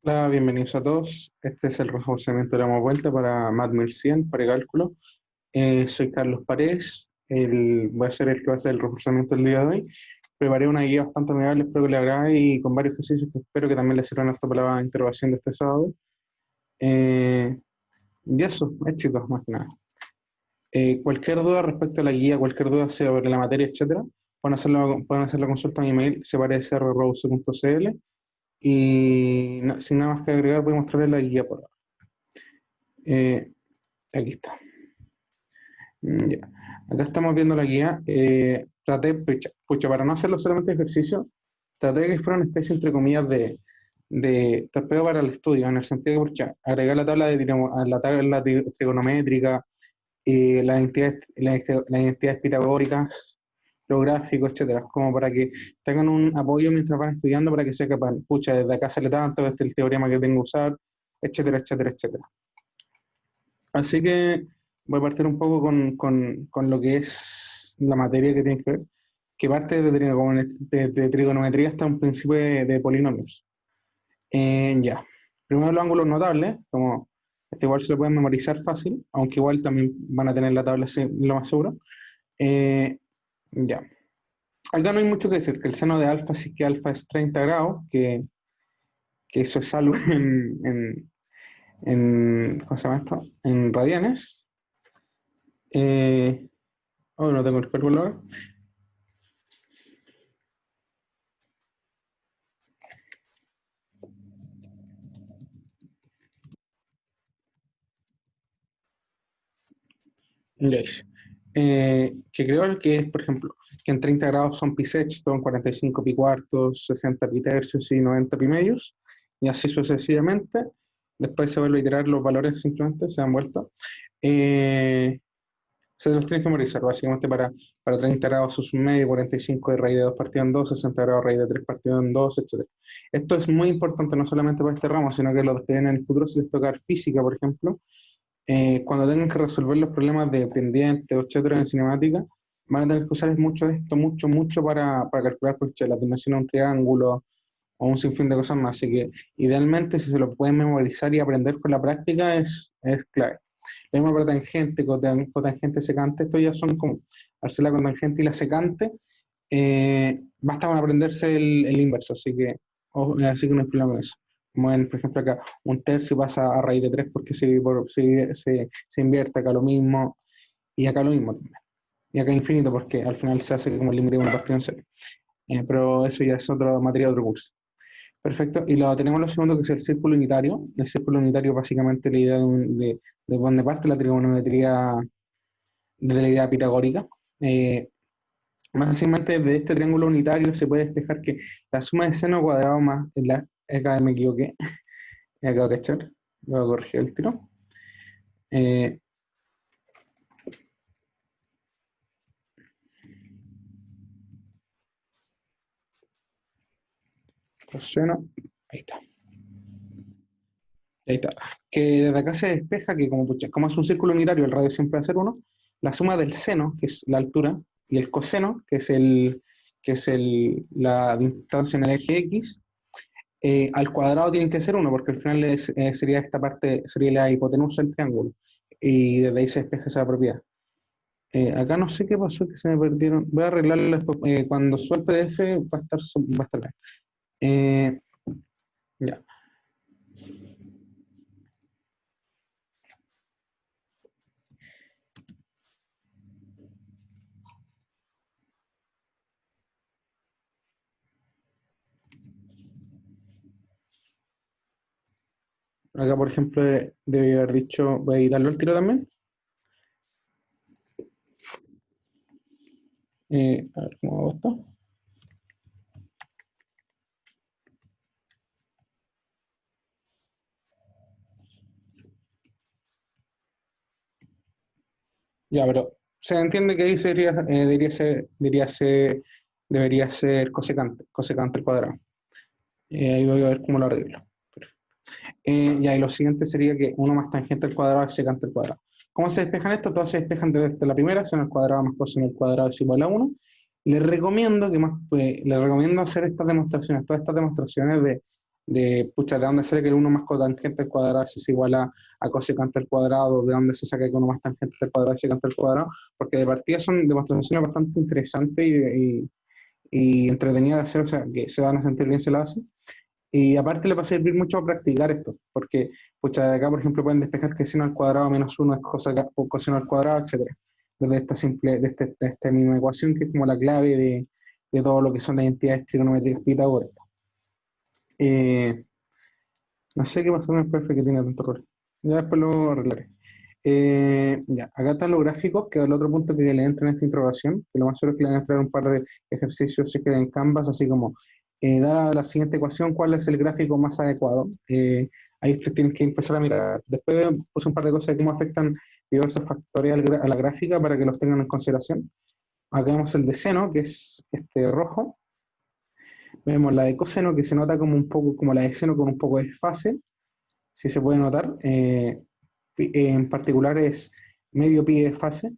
Hola, bienvenidos a todos. Este es el reforzamiento de la vuelta para Math 1100 para cálculo. Soy Carlos Paredes, voy a ser el que va a hacer el reforzamiento el día de hoy. Preparé una guía bastante amigable, espero que le agrade y con varios ejercicios que espero que también le sirvan hasta para la interrogación de este sábado. Eh, y eso, éxitos más que nada. Cualquier duda respecto a la guía, cualquier duda sobre la materia, etcétera, pueden hacer la consulta a mi email separesc.cl y sin nada más que agregar voy a mostrarles la guía por ahora. Aquí está. Ya. Acá estamos viendo la guía. Traté, pucha, para no hacerlo solamente ejercicio, traté de que fuera una especie, entre comillas, de tapeo para el estudio, en el sentido de pucha, agregar la tabla a la tabla trigonométrica, las identidades pitagóricas, los gráficos, etcétera, como para que tengan un apoyo mientras van estudiando, para que sepan, pucha, desde acá sale tanto, este es el teorema que tengo que usar, etcétera, etcétera, etcétera. Así que voy a partir un poco con lo que es la materia que tiene que ver, que parte de trigonometría hasta un principio de polinomios. Ya. Primero los ángulos notables, como este igual se lo pueden memorizar fácil, aunque igual también van a tener la tabla lo más seguro. Eh, ya. Acá no hay mucho que decir, que el seno de alfa, si es que alfa es 30 grados, que eso es algo ¿cómo se llama esto? En radianes. No tengo el cálculo. English. Que creo que es, por ejemplo, que en 30 grados son pi sexto, en 45 pi cuartos, 60 pi tercios y 90 pi medios, y así sucesivamente. Después se vuelve a iterar los valores, simplemente se dan vuelta. Se los tienes que memorizar, básicamente para 30 grados es un medio, 45 de raíz de 2 partido en 2, 60 grados raíz de 3 partido en 2, etc. Esto es muy importante no solamente para este ramo, sino que los que en el futuro, si les toca física, por ejemplo, cuando tengan que resolver los problemas de pendiente, etcétera, en cinemática, van a tener que usar mucho esto, mucho para calcular pues, la dimensión de un triángulo o un sinfín de cosas más. Así que idealmente, si se lo pueden memorizar y aprender con la práctica, es clave. Lo mismo para tangente, cotangente, secante, estos ya son como, al ser la cotangente y la secante, basta con aprenderse el inverso, así que no hay problema con eso. Como por ejemplo, acá un tercio pasa a raíz de 3 porque se invierte acá lo mismo, y acá lo mismo también. Y acá infinito porque al final se hace como el límite de una partida en serio. Pero eso ya es otra materia, otro curso. Perfecto. Y tenemos lo segundo, que es el círculo unitario. El círculo unitario, básicamente, la idea de donde parte la trigonometría de la idea pitagórica. Básicamente, de este triángulo unitario se puede despejar que la suma de seno cuadrado más. Acá me equivoqué. Acabo de cachar. Voy a corregir el tiro. Eh, Coseno. Ahí está. Ahí está. Que desde acá se despeja que, como es un círculo unitario, el radio siempre va a ser 1. La suma del seno, que es la altura, y el coseno, la distancia en el eje X, al cuadrado tienen que ser 1, porque al final sería esta parte, sería la hipotenusa del triángulo. Y desde ahí se despeja esa propiedad. Acá no sé qué pasó, que se me perdieron. Voy a arreglarlo después. Cuando suba el PDF va a estar bien. Eh, ya. Acá, por ejemplo, debe haber dicho, voy a editarlo al tiro también. A ver cómo hago esto. Ya, pero se entiende que ahí debería ser cosecante al cuadrado. Ahí voy a ver cómo lo arreglo. Ya, y lo siguiente sería que 1 más tangente al cuadrado es secante al cuadrado. ¿Cómo se despejan esto? Todas se despejan desde la primera, seno al cuadrado más coseno al cuadrado es igual a 1. Les recomiendo hacer estas demostraciones, todas estas demostraciones pucha, de dónde sale que el 1 más cotangente al cuadrado es igual a cosecante al cuadrado, de dónde se saca que 1 más tangente al cuadrado es secante al cuadrado, porque de partida son demostraciones bastante interesantes y entretenidas de hacer, o sea, que se van a sentir bien si lo hacen. Y aparte le va a servir mucho a practicar esto, porque pucha, de acá, por ejemplo, pueden despejar que seno al cuadrado menos 1 es coseno al cuadrado, etcétera. Desde esta simple, de esta misma ecuación, que es como la clave de todo lo que son las identidades trigonométricas pitagóricas. No sé qué pasó en el PDF que tiene tanto error. Ya después lo arreglaré. Ya, acá están los gráficos, que es el otro punto que le entra en esta interrogación, que lo más seguro es que le van a entrar un par de ejercicios si quedan en Canvas, así como, dada la siguiente ecuación, ¿cuál es el gráfico más adecuado? Ahí ustedes tienen que empezar a mirar. Después puse un par de cosas de cómo afectan diversos factores a la gráfica para que los tengan en consideración. Acá vemos el de seno, que es este rojo. Vemos la de coseno, que se nota como un poco, como la de seno con un poco de desfase, si se puede notar. En particular es medio pi de desfase.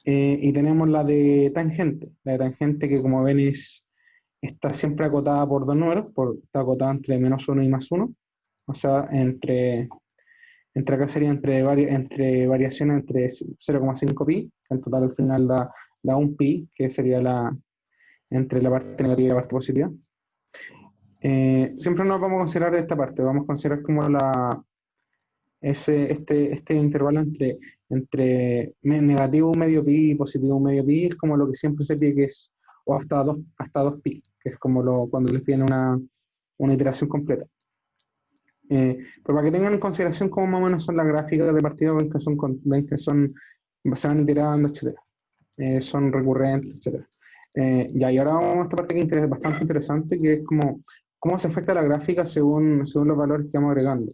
Y tenemos la de tangente que como ven está siempre acotada por dos números, está acotada entre -1 y +1, o sea, entre acá sería entre variaciones entre 0,5 pi, en total al final da 1 pi, que sería entre la parte negativa y la parte positiva. Siempre no vamos a considerar esta parte, vamos a considerar como este intervalo entre negativo un medio pi y positivo un medio pi es como lo que siempre se pide, que es, o hasta 2 pi, que es como cuando les piden una iteración completa. Pero para que tengan en consideración cómo más o menos son las gráficas de partida, ven que se van iterando, etcétera. Son recurrentes, etcétera. Ya, y ahora vamos a esta parte que es bastante interesante, que es como cómo se afecta la gráfica según los valores que vamos agregando.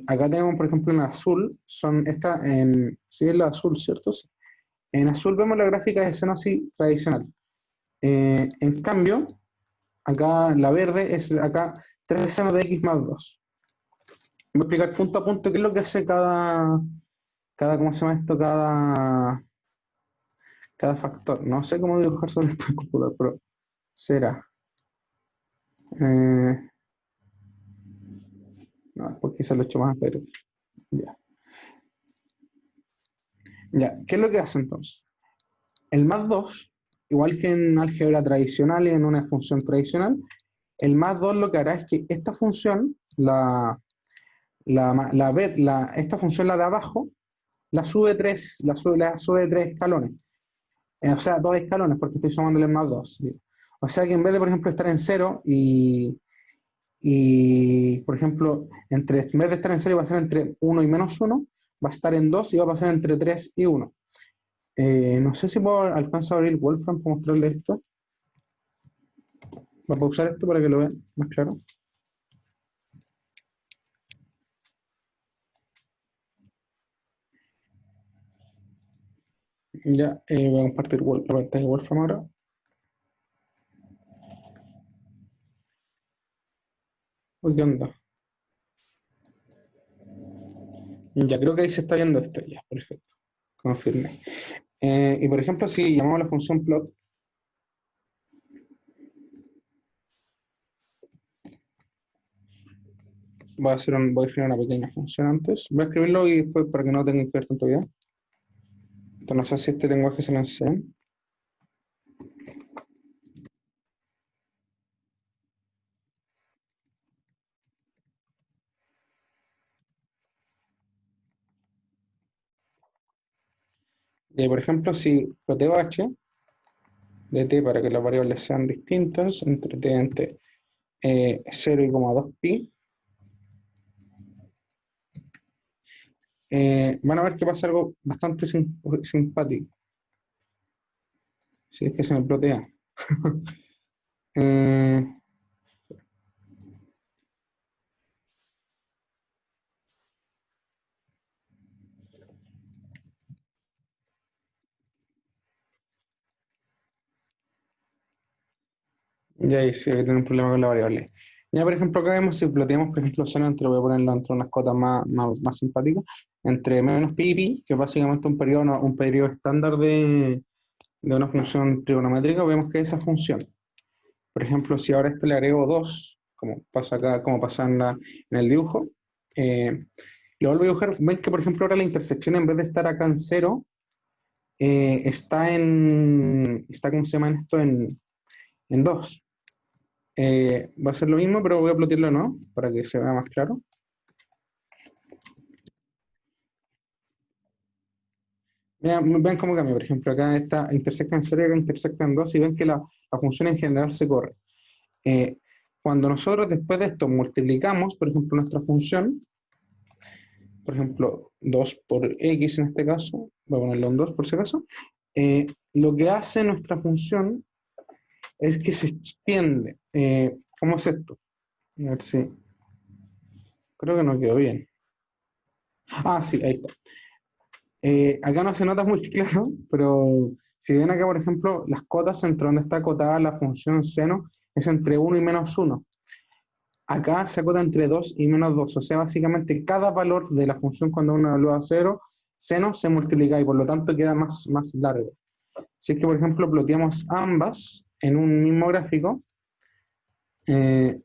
Acá tenemos, por ejemplo, en azul, sí es la azul, ¿cierto? Sí. En azul vemos la gráfica de seno así tradicional. En cambio, acá la verde es acá 3 seno de x más 2. Voy a explicar punto a punto qué es lo que hace ¿cómo se llama esto? Cada factor. No sé cómo dibujar sobre esto en el computador, pero será. No, después quizás lo he hecho más, pero ya. Ya, ¿qué es lo que hace entonces? El más 2, igual que en álgebra tradicional y en una función tradicional, el más 2 lo que hará es que esta función, esta función, la de abajo, la sube 3 escalones. O sea, 2 escalones, porque estoy sumándole el más 2. ¿Sí? O sea que en vez de, por ejemplo, estar en 0 por ejemplo, en vez de estar en 0 va a ser entre 1 y -1, va a estar en 2 y va a pasar entre 3 y 1. No sé si puedo alcanzar a abrir Wolfram para mostrarle esto. Voy a pausar esto para que lo vean más claro. Ya, voy a compartir la pantalla de Wolfram ahora. Uy, ¿qué onda? Ya, creo que ahí se está viendo esto. Ya, perfecto. Confirme. Y por ejemplo, si llamamos a la función plot, voy a definir una pequeña función antes. Voy a escribirlo y después para que no tenga que ver tanto video. Entonces, no sé si este lenguaje se lo enseña. Y por ejemplo, si ploteo h de t para que las variables sean distintas, entre 0 y 2 pi, van a ver que pasa algo bastante simpático. Si es que se me plotea. eh, ya ahí sí que tiene un problema con la variable. Ya, por ejemplo, acá vemos si ploteamos, por ejemplo, seno voy a ponerlo entre unas cotas más simpáticas, entre menos pi y pi, que es básicamente un periodo estándar de una función trigonométrica, vemos que esa función. Por ejemplo, si ahora a esto le agrego 2, como pasa acá, como pasa en el dibujo. Lo vuelvo a dibujar, ven que por ejemplo ahora la intersección en vez de estar acá en cero, está, ¿cómo se llama esto? En 2. Va a ser lo mismo, pero voy a plotearlo, ¿no? Para que se vea más claro. Vean cómo cambia, por ejemplo, acá está intersecta en 0 y acá intersecta en 2 y ven que la función en general se corre. Eh, Cuando nosotros después de esto multiplicamos, por ejemplo, nuestra función, por ejemplo, 2 por x en este caso, voy a ponerlo en 2 por si acaso, lo que hace nuestra función es que se extiende. ¿Cómo es esto? A ver si... Creo que no quedó bien. Ah, sí, ahí está. Acá no se nota muy claro, pero si ven acá, por ejemplo, las cotas entre donde está acotada la función seno es entre 1 y menos 1. Acá se acota entre 2 y menos 2. O sea, básicamente cada valor de la función cuando uno evalúa 0, seno se multiplica y por lo tanto queda más largo. Si es que, por ejemplo, ploteamos ambas en un mismo gráfico, eh,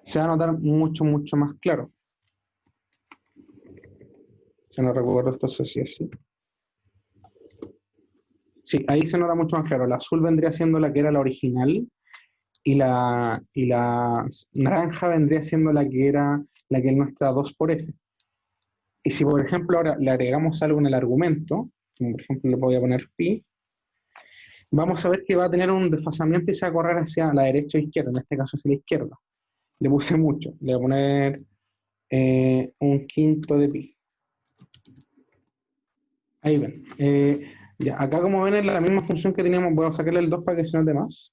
se va a notar mucho más claro. Si no recuerdo, esto es así. Sí, ahí se nota mucho más claro. La azul vendría siendo la que era la original y la naranja vendría siendo la que es nuestra 2 por f. Y si, por ejemplo, ahora le agregamos algo en el argumento, como por ejemplo le voy a poner pi, vamos a ver que va a tener un desfasamiento y se va a correr hacia la derecha o izquierda, en este caso hacia la izquierda. Le puse mucho, le voy a poner un quinto de pi. Ahí ven. Ya, acá como ven es la misma función que teníamos, voy a sacarle el 2 para que se note más.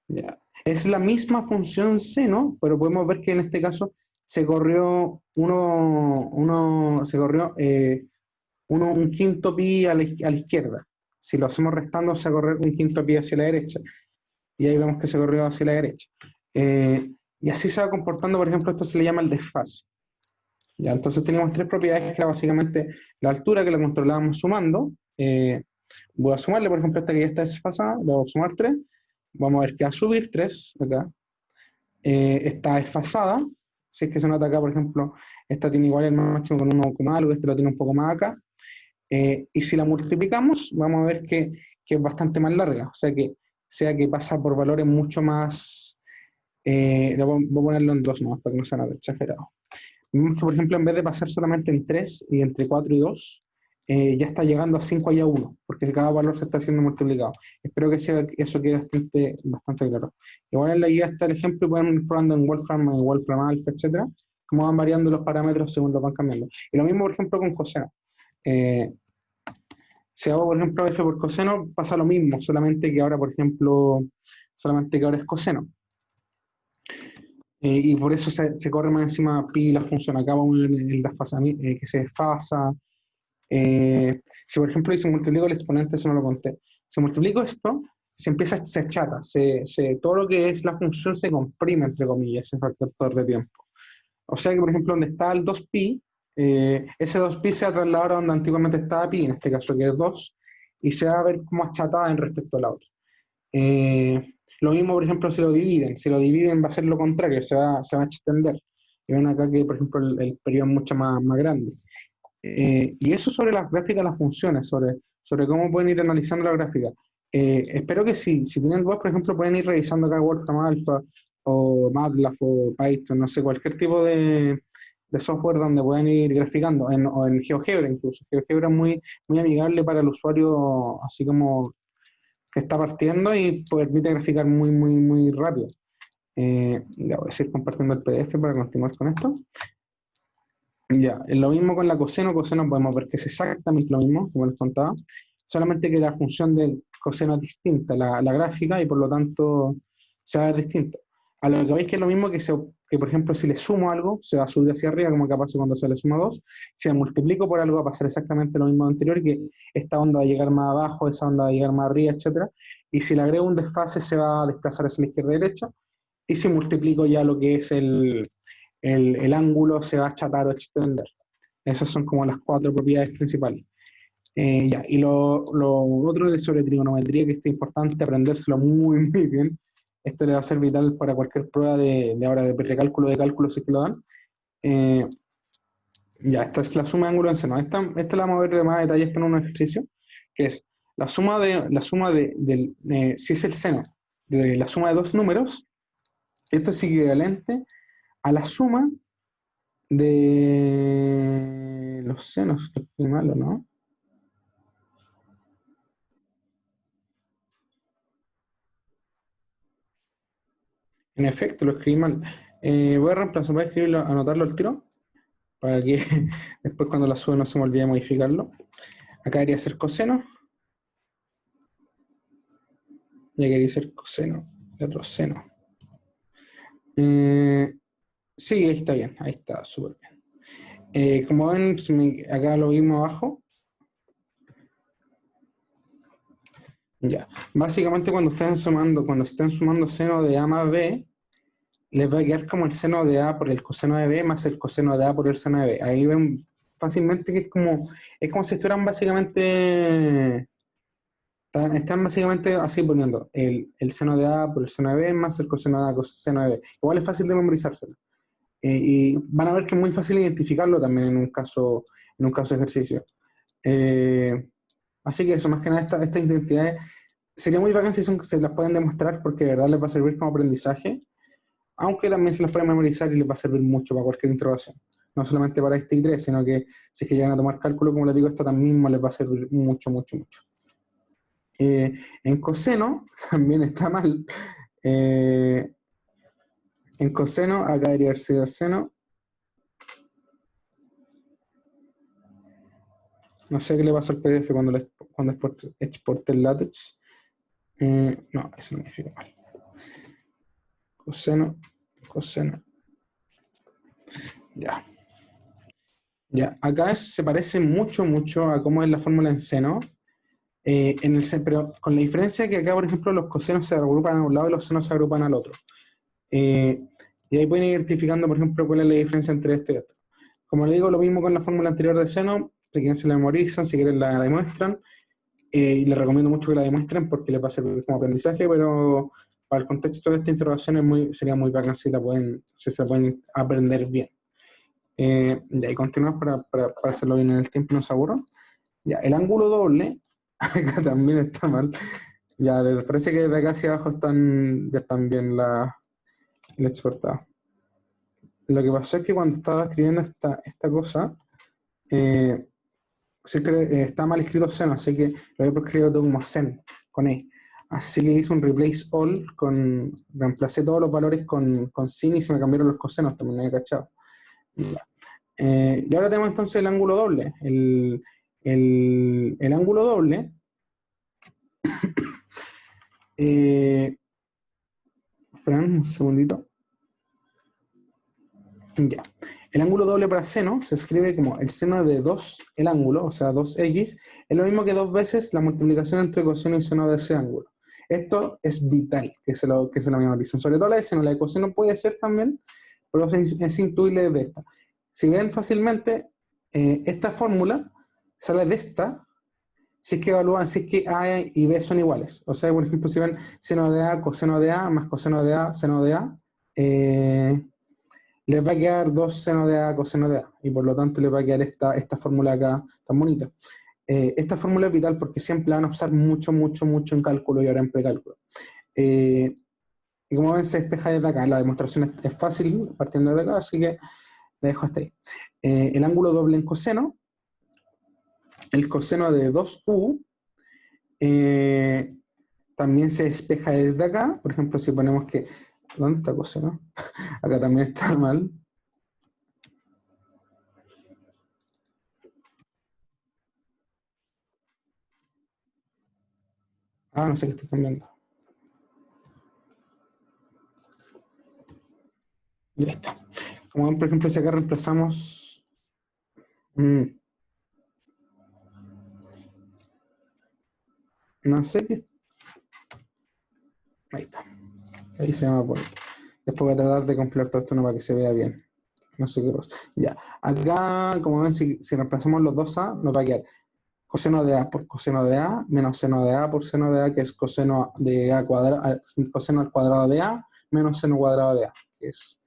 Ya. Es la misma función seno, pero podemos ver que en este caso se corrió un quinto pi a la izquierda. Si lo hacemos restando, se va a correr un quinto pi hacia la derecha. Y ahí vemos que se corrió hacia la derecha. Y así se va comportando, por ejemplo, esto se le llama el desfase. Ya, entonces teníamos tres propiedades que era básicamente la altura que la controlábamos sumando. Voy a sumarle, por ejemplo, esta que ya está desfasada, le voy a sumar 3. Vamos a ver que va a subir 3 acá. Está desfasada. Si es que se nota acá, por ejemplo, esta tiene igual el máximo con 1, algo, este lo tiene un poco más acá. Y si la multiplicamos, vamos a ver que es bastante más larga. O sea que pasa por valores mucho más... voy a ponerlo en 2 nomás para que no sea nada exagerado. Vemos que, por ejemplo, en vez de pasar solamente en 3 y entre 4 y 2, ya está llegando a 5 y a 1, porque cada valor se está haciendo multiplicado. Espero que eso quede bastante claro. Igual en la guía está el ejemplo y pueden ir probando en Wolfram Alpha, etcétera, cómo van variando los parámetros según los van cambiando. Y lo mismo, por ejemplo, con coseno. Si hago, por ejemplo, f por coseno, pasa lo mismo, solamente que ahora, por ejemplo, es coseno. Y por eso se corre más encima pi la función. Acá vamos a ver el desfasamiento, que se desfasa. Si por ejemplo se multiplico el exponente, eso no lo conté. Si multiplico esto, se achata. Todo lo que es la función se comprime, entre comillas, ese factor de tiempo. O sea que, por ejemplo, donde está el 2pi, ese 2pi se va a trasladar a donde antiguamente estaba pi, en este caso que es 2, y se va a ver como achatada en respecto a la otra. Lo mismo, por ejemplo, si lo dividen va a ser lo contrario, se va a extender. Y ven acá que, por ejemplo, el periodo es mucho más grande. Y eso sobre las gráficas, las funciones, sobre cómo pueden ir analizando la gráfica. Espero que si tienen dudas, por ejemplo, pueden ir revisando acá Wolfram Alpha o MATLAB o Python, no sé, cualquier tipo de software donde pueden ir graficando, o en GeoGebra incluso. GeoGebra es muy amigable para el usuario, así como que está partiendo y permite graficar muy rápido. Ya voy a seguir compartiendo el PDF para continuar con esto. Ya, lo mismo con la coseno podemos ver que es exactamente lo mismo, como les contaba, solamente que la función del coseno es distinta, la gráfica, y por lo tanto se va a ver distinto. A lo que veis que es lo mismo que, por ejemplo, si le sumo algo, se va a subir hacia arriba, como acá pasa cuando se le suma 2. Si le multiplico por algo, va a pasar exactamente lo mismo anterior, que esta onda va a llegar más abajo, esa onda va a llegar más arriba, etc. Y si le agrego un desfase, se va a desplazar hacia la izquierda y derecha. Y si multiplico ya lo que es el ángulo, se va a achatar o extender. Esas son como las 4 propiedades principales. Ya, y lo otro de sobre trigonometría que es importante aprendérselo muy bien, Esto le va a ser vital para cualquier prueba de ahora de recálculo de cálculo si es que lo dan. Eh, ya, esta es la suma de ángulos en seno. Esta la vamos a ver de más detalles con un ejercicio, que es si es el seno de la suma de dos números, esto es equivalente a la suma de los senos. Qué malo, ¿no? En efecto, lo escribí mal. Voy a reemplazar, voy a escribirlo, anotarlo al tiro, para que después cuando la suba no se me olvide modificarlo. Acá debería ser coseno. Ya quería ser coseno. El otro seno. Sí, ahí está bien. Ahí está, súper bien. Como ven, acá lo vimos abajo. Ya. Básicamente cuando estén sumando seno de A más B, les va a quedar como el seno de A por el coseno de B más el coseno de A por el seno de B. Ahí ven fácilmente que es como si estuvieran básicamente. Están básicamente así poniendo el seno de A por el seno de B más el coseno de A coseno de B. Igual es fácil de memorizárselo. Y van a ver que es muy fácil identificarlo también en un caso de ejercicio. Eh, Así que eso, más que nada, estas identidades sería muy bacán si se las pueden demostrar porque de verdad les va a servir como aprendizaje, aunque también se las pueden memorizar y les va a servir mucho para cualquier interrogación. No solamente para este I3, sino que si es que llegan a tomar cálculo, como les digo, esto también mismo les va a servir mucho, mucho, mucho. En coseno también está mal. En coseno, acá debería haber sido seno. No sé qué le pasó al PDF cuando exporté el látex. No, eso no me fijo mal. Coseno, coseno. Ya. Ya, acá se parece mucho, mucho a cómo es la fórmula en seno. Pero con la diferencia que acá, por ejemplo, los cosenos se agrupan a un lado y los senos se agrupan al otro. Eh, y ahí pueden ir identificando, por ejemplo, cuál es la diferencia entre esto y esto. Como le digo, lo mismo con la fórmula anterior de seno, si quieren se la memorizan, si quieren la demuestran. Y les recomiendo mucho que la demuestren porque les va a servir como aprendizaje, pero para el contexto de esta interrogación sería muy bacán si se la pueden aprender bien. Ya, y continuamos para hacerlo bien en el tiempo y no se aburran. Ya, el ángulo doble, acá también está mal. Ya, parece que de acá hacia abajo ya están bien el exportado. Lo que pasó es que cuando estaba escribiendo esta cosa, está mal escrito seno, así que lo había escrito todo como sen, con E. Así que hice un replace all, reemplacé todos los valores con sin y se me cambiaron los cosenos, también no había cachado. Y ahora tenemos entonces el ángulo doble. El ángulo doble, esperen un segundito. Ya. El ángulo doble para seno se escribe como el seno de 2, el ángulo, o sea, 2x, es lo mismo que 2 veces la multiplicación entre coseno y seno de ese ángulo. Esto es vital que se lo memoricen. Sobre todo la de seno, la de coseno puede ser también, pero es incluible de esta. Si ven fácilmente, esta fórmula sale de esta, si es que evalúan, si es que A y B son iguales. O sea, por ejemplo, si ven seno de A, coseno de A, más coseno de A, seno de A, les va a quedar 2 seno de A coseno de A, y por lo tanto les va a quedar esta fórmula acá tan bonita. Esta fórmula es vital porque siempre la van a usar mucho, mucho, mucho en cálculo y ahora en precálculo. Y como ven, se despeja desde acá. La demostración es fácil partiendo de acá, así que la dejo hasta ahí. El ángulo doble en coseno, el coseno de 2u, también se despeja desde acá. Por ejemplo, si ponemos que... ¿Dónde está coseno? Acá también está mal. No sé qué estoy cambiando. Ya está. Como ven, por ejemplo, si acá reemplazamos... no sé qué... Ahí está. Ahí se llama bonito. Después voy a tratar de completar todo esto para que se vea bien. No sé qué cosa. Ya. Acá, como ven, si reemplazamos los dos A, nos va a quedar coseno de A por coseno de A, menos seno de A por seno de A, que es coseno de A cuadrado, coseno al cuadrado de A, menos seno cuadrado de A, que es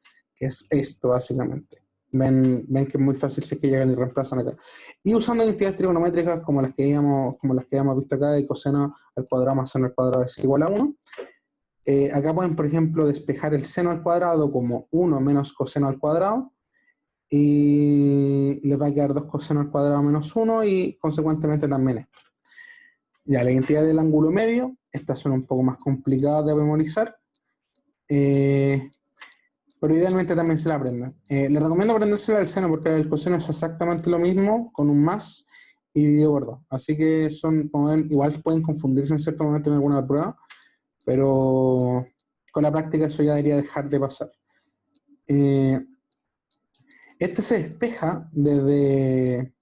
esto básicamente. Ven que es muy fácil si es que llegan y reemplazan acá. Y usando identidades trigonométricas como las que habíamos visto acá, de coseno al cuadrado más seno al cuadrado es igual a 1. Acá pueden, por ejemplo, despejar el seno al cuadrado como 1 menos coseno al cuadrado, y les va a quedar 2 coseno al cuadrado menos 1, y consecuentemente también esto. Ya, la identidad del ángulo medio, estas son un poco más complicadas de memorizar, pero idealmente también se la aprendan. Les recomiendo aprendérsela al seno porque el coseno es exactamente lo mismo, con un más y dividido por 2. Así que son, como ven, igual pueden confundirse en cierto momento en alguna prueba, pero con la práctica eso ya debería dejar de pasar. Este se despeja desde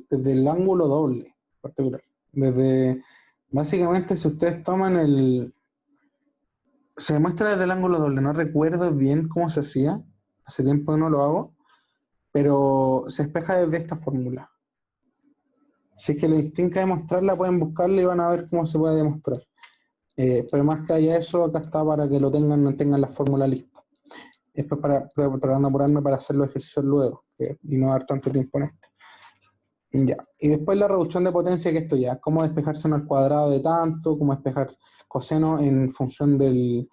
el ángulo doble particular. Básicamente, si ustedes toman se demuestra desde el ángulo doble. No recuerdo bien cómo se hacía, hace tiempo que no lo hago, pero se despeja desde esta fórmula. Si es que les tinca demostrarla, pueden buscarla y van a ver cómo se puede demostrar. Pero más que haya eso, acá está para que lo tengan la fórmula lista. Después tratando de apurarme para hacer los ejercicios luego, y no dar tanto tiempo en esto. Ya. Y después la reducción de potencia, que esto ya, cómo despejar seno al cuadrado de tanto, cómo despejar coseno en función del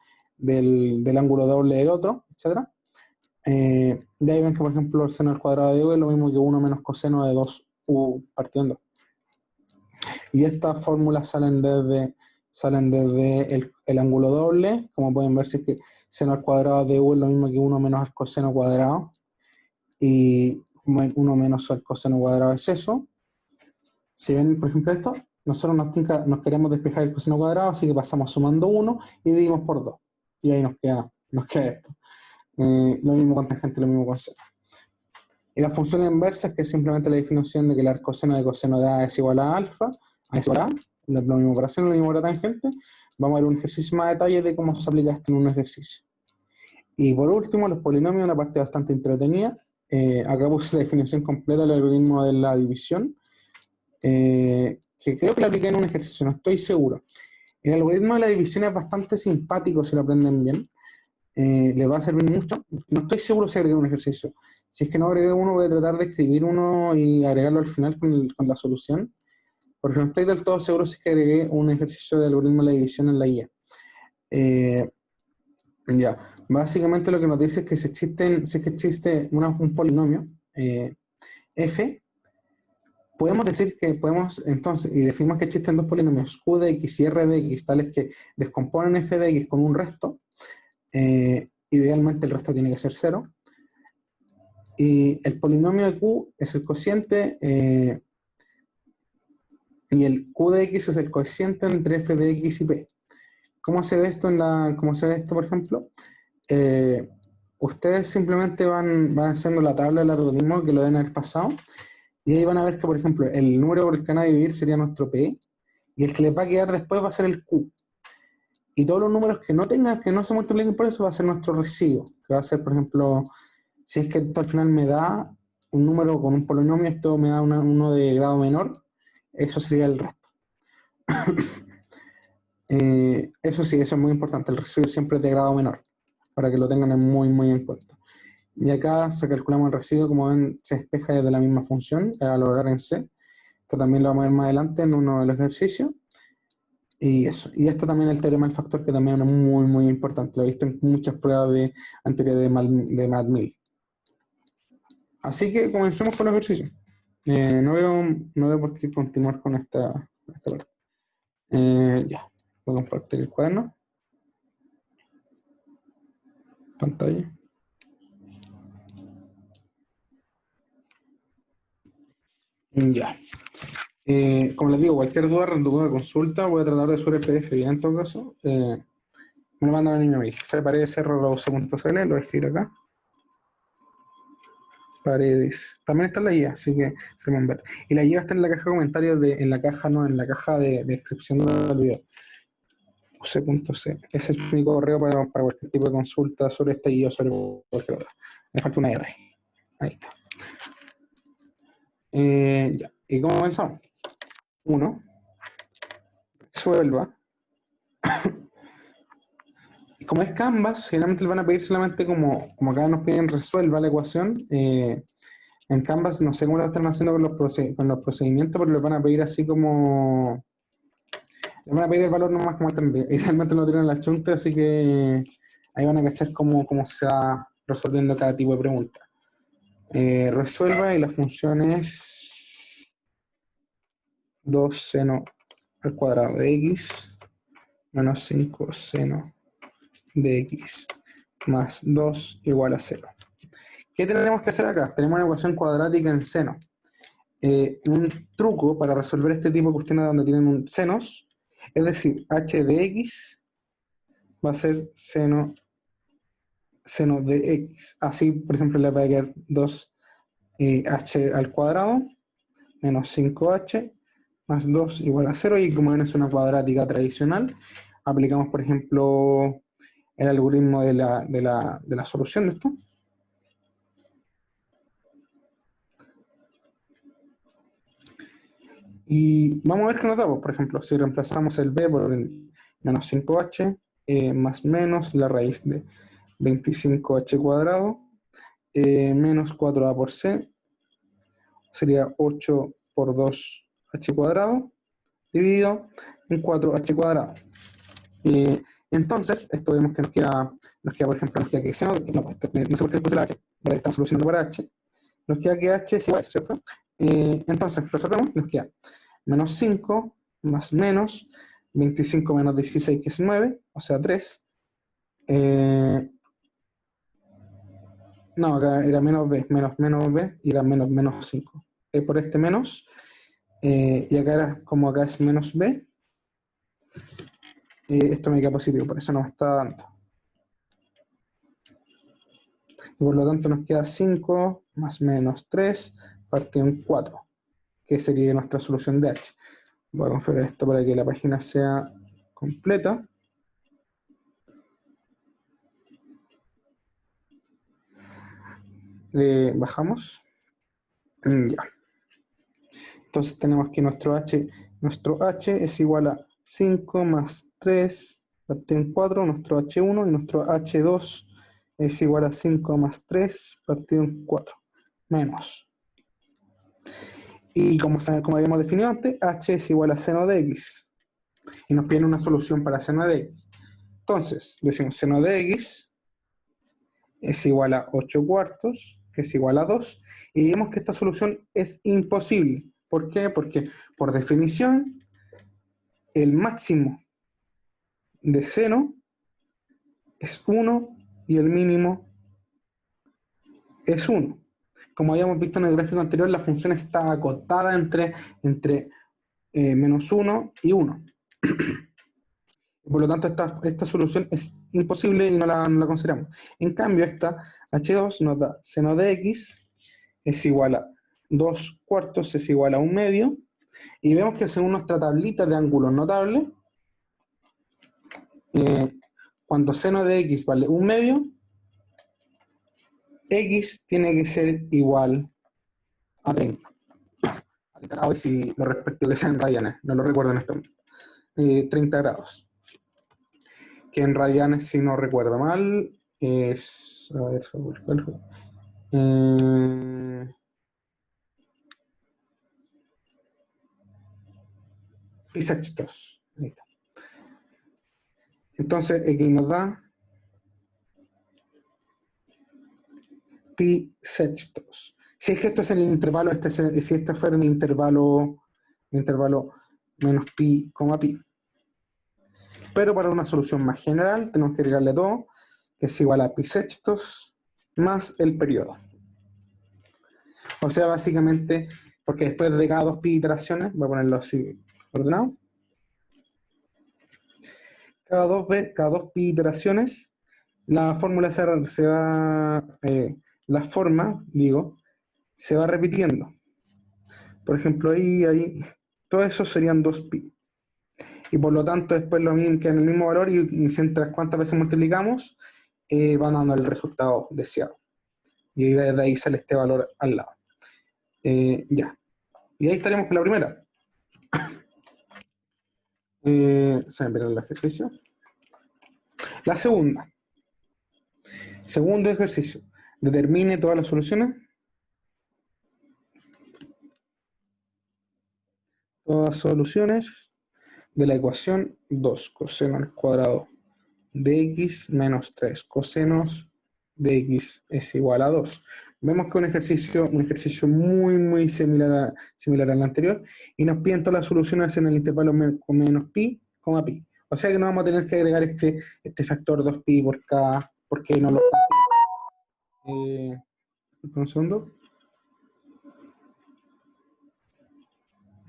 ángulo doble del otro, etc. De ahí ven que, por ejemplo, el seno al cuadrado de u es lo mismo que 1 menos coseno de 2u partido en 2. Y estas fórmulas salen desde el ángulo doble. Como pueden ver, si es que seno al cuadrado de u es lo mismo que 1 menos el coseno cuadrado, y 1 menos el coseno cuadrado es eso. Si ven, por ejemplo, esto, nosotros nos queremos despejar el coseno cuadrado, así que pasamos sumando 1 y dividimos por 2. Y ahí nos queda esto. Lo mismo con tangente, lo mismo con seno. Y la función inversa, que es simplemente la definición de que el arcoseno de coseno de A es igual a alfa, A es igual a, lo mismo para seno, lo mismo para tangente. Vamos a ver un ejercicio más detalle de cómo se aplica esto en un ejercicio. Y por último, los polinomios, una parte bastante entretenida. Acá puse la definición completa del algoritmo de la división, que creo que lo apliqué en un ejercicio, no estoy seguro. El algoritmo de la división es bastante simpático si lo aprenden bien. Les va a servir mucho. No estoy seguro si agregué un ejercicio. Si es que no agregué uno, voy a tratar de escribir uno y agregarlo al final con la solución, porque no estoy del todo seguro si es que agregué un ejercicio de algoritmo de la división en la guía. Ya, básicamente lo que nos dice es que si es que existe un polinomio f, podemos decir que entonces, y definimos que existen dos polinomios q de x y r de x, tales que descomponen f de x con un resto. Idealmente el resto tiene que ser 0. Y el polinomio de q es el cociente, y el q de x es el cociente entre f de x y p. ¿Cómo se ve esto por ejemplo? Ustedes simplemente van haciendo la tabla del algoritmo que lo deben haber pasado, y ahí van a ver que, por ejemplo, el número por el que van a dividir sería nuestro p, y el que les va a quedar después va a ser el q. Y todos los números que no se multipliquen por eso va a ser nuestro residuo, que va a ser, por ejemplo, si es que esto al final me da un número con un polinomio, esto me da uno de grado menor, eso sería el resto. Eso sí, eso es muy importante, el residuo siempre es de grado menor, para que lo tengan muy, muy en cuenta. Y acá se calculamos el residuo, como ven, se despeja desde la misma función, a lograr en C. Esto también lo vamos a ver más adelante en uno de los ejercicios. Y eso. Y esto también es el teorema del factor, que también es muy, muy importante. Lo he visto en muchas pruebas anteriores de MATMIL. Así que comencemos con los ejercicios. No veo por qué continuar con esta parte. Ya. Voy a compartir el cuaderno. Pantalla. Ya. Como les digo, cualquier duda de consulta, voy a tratar de subir el PDF ya en todo caso. Me lo mandan a mi email. Se parece r.c.cl, lo voy a escribir acá. Paredes. También está en la guía, así que se pueden ver. Y la guía está en la caja de comentarios, en la caja de descripción del video. uc.c. Ese es mi correo para cualquier tipo de consulta sobre esta guía o sobre cualquier otra. Me falta una R. Ahí está. Ya. ¿Y cómo pensamos? Uno, resuelva. Y como es Canvas, generalmente le van a pedir solamente como acá nos piden resuelva la ecuación. En Canvas no sé cómo lo están haciendo con los procedimientos, pero les van a pedir así como... Les van a pedir el valor nomás como alternativa. Idealmente lo tienen en la chunta, así que ahí van a cachar cómo se va resolviendo cada tipo de pregunta. Resuelva y la función es 2 seno al cuadrado de x menos 5 seno de x más 2 igual a 0. ¿Qué tenemos que hacer acá? Tenemos una ecuación cuadrática en seno. Un truco para resolver este tipo de cuestiones donde tienen un senos, es decir, h de x va a ser seno de x. Así, por ejemplo, le va a quedar 2 h al cuadrado menos 5h más 2 igual a 0. Y como ven, es una cuadrática tradicional. Aplicamos, por ejemplo, el algoritmo de la solución de esto. Y vamos a ver qué nos da, pues, por ejemplo, si reemplazamos el b por el menos 5h más menos la raíz de 25h cuadrado menos 4a por c, sería 8 por 2h cuadrado dividido en 4h cuadrado. Entonces, esto vemos que nos queda por ejemplo, nos queda que seno, no sé por qué puse la h, vale, estamos solucionando para h, nos queda que h es igual, ¿cierto? Entonces, resolvemos, nos queda menos 5 más menos 25 menos 16, que es 9, o sea, 3. No, acá era menos b, menos b, y era menos 5. Por este menos, y acá era, como acá es menos b, esto me queda positivo, por eso no me está dando. Y por lo tanto nos queda 5 más menos 3 partido en 4, que sería nuestra solución de h. Voy a configurar esto para que la página sea completa. Bajamos. Ya. Entonces tenemos que nuestro h es igual a 5 más 3 partido en 4, nuestro h1, y nuestro h2 es igual a 5 más 3 partido en 4, menos. Y como habíamos definido antes, h es igual a seno de x. Y nos piden una solución para seno de x. Entonces, decimos seno de x es igual a 8 cuartos, que es igual a 2, y digamos que esta solución es imposible. ¿Por qué? Porque por definición, el máximo de seno es 1 y el mínimo es 1. Como habíamos visto en el gráfico anterior, la función está acotada entre menos 1 y 1. Por lo tanto, esta solución es imposible y no la consideramos. En cambio, esta h2 nos da seno de x es igual a 2 cuartos es igual a 1 medio. Y vemos que según nuestra tablita de ángulos notables, cuando seno de x vale 1 medio, x tiene que ser igual a 30. A ver si lo respecto que sea en radianes, no lo recuerdo en este momento. 30 grados. Que en radianes, si no recuerdo mal, es... A ver, pi sextos. Ahí está. Entonces, aquí nos da pi sextos. Si es que esto es en el intervalo, si este fuera en el intervalo menos pi, pi. Pero para una solución más general, tenemos que agregarle todo, que es igual a pi sextos más el periodo. O sea, básicamente, porque después de cada 2 pi iteraciones, voy a ponerlo así ordenado, cada dos pi iteraciones, la fórmula se va, la forma, digo, se va repitiendo. Por ejemplo, ahí, todo eso serían 2 pi. Y por lo tanto, después lo mismo que en el mismo valor, y mientras cuántas veces multiplicamos, van dando el resultado deseado. Y desde ahí sale este valor al lado. Ya. Y ahí estaremos con la primera. Se me perdió el ejercicio. La segunda. Segundo ejercicio. Determine todas las soluciones. Todas soluciones de la ecuación 2 coseno al cuadrado de x menos 3 cosenos de x es igual a 2. Vemos que un ejercicio muy similar al anterior, y nos piden todas las soluciones en el intervalo con menos pi, pi. O sea que no vamos a tener que agregar este factor 2pi por cada, porque no lo... un segundo.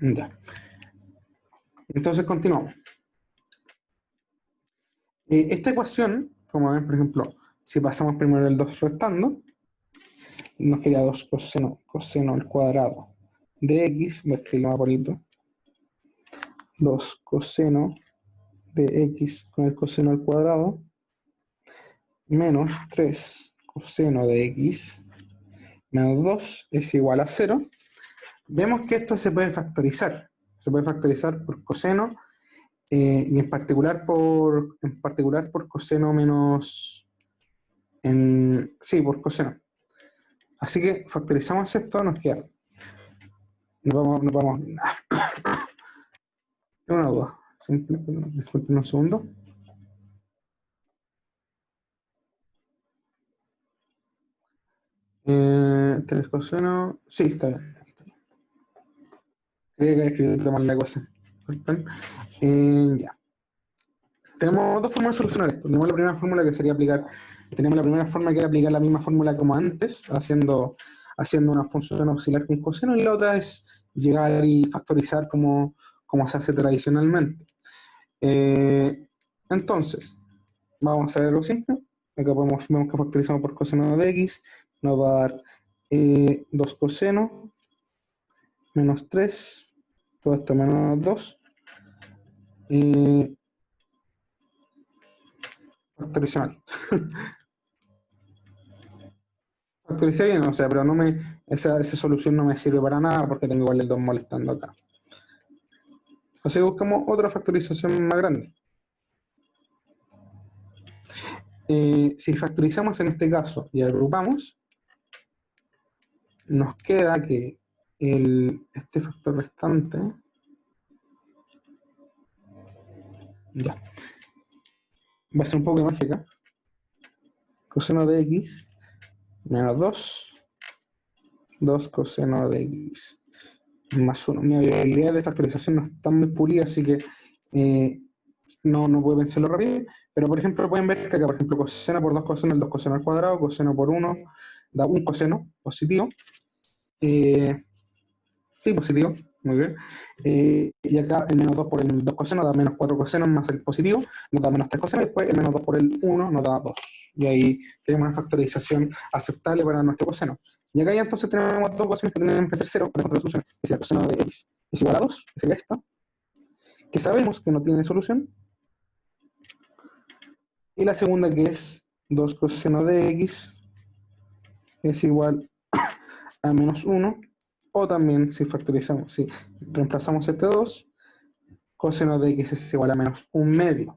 Ya. Entonces continuamos. Esta ecuación, como ven, por ejemplo, si pasamos primero el 2 restando, nos queda 2 coseno al cuadrado de x, voy a escribirlo más bonito, 2 coseno de x con el coseno al cuadrado, menos 3 coseno de x, menos 2 es igual a 0. Vemos que esto se puede factorizar por coseno, y en particular por coseno menos... sí, por coseno. Así que factorizamos esto, nos queda... Nos vamos... Tengo una duda. Disculpen un segundo. Tres coseno... Sí, está bien. Creía que había escrito mal la ecuación. Disculpen. Ya. Tenemos dos formas de solucionar esto. Tenemos la primera fórmula que sería aplicar... Tenemos la primera forma que era aplicar la misma fórmula como antes, haciendo una función auxiliar con coseno, y la otra es llegar y factorizar como se hace tradicionalmente. Entonces, vamos a hacer algo simple. Acá vemos que factorizamos por coseno de x, nos va a dar 2 coseno menos 3, todo esto menos 2, factorizar. Factoricé bien, o sea, pero esa solución no me sirve para nada porque tengo igual el 2 molestando acá. Así que buscamos otra factorización más grande. Si factorizamos en este caso y agrupamos, nos queda que este factor restante, ya, va a ser un poco de mágica. Coseno de x menos 2 coseno de x más 1. Mi habilidad de factorización no está muy pulida, así que no puedo pensarlo rápido. Pero por ejemplo, pueden ver que acá, por ejemplo, coseno por 2 coseno, el 2 coseno al cuadrado, coseno por 1 da un coseno positivo. Sí, positivo, muy bien. Y acá el menos 2 por el 2 coseno da menos 4 cosenos más el positivo, nos da menos 3 cosenos, y después el menos 2 por el 1 nos da 2. Y ahí tenemos una factorización aceptable para nuestro coseno. Y acá ya entonces tenemos dos ecuaciones que tenemos que hacer 0 para encontrar la solución. Que sería coseno de x es igual a 2, que sería esta, que sabemos que no tiene solución. Y la segunda, que es 2 coseno de x es igual a menos 1. O también si factorizamos, si reemplazamos este 2, coseno de x es igual a menos 1/2.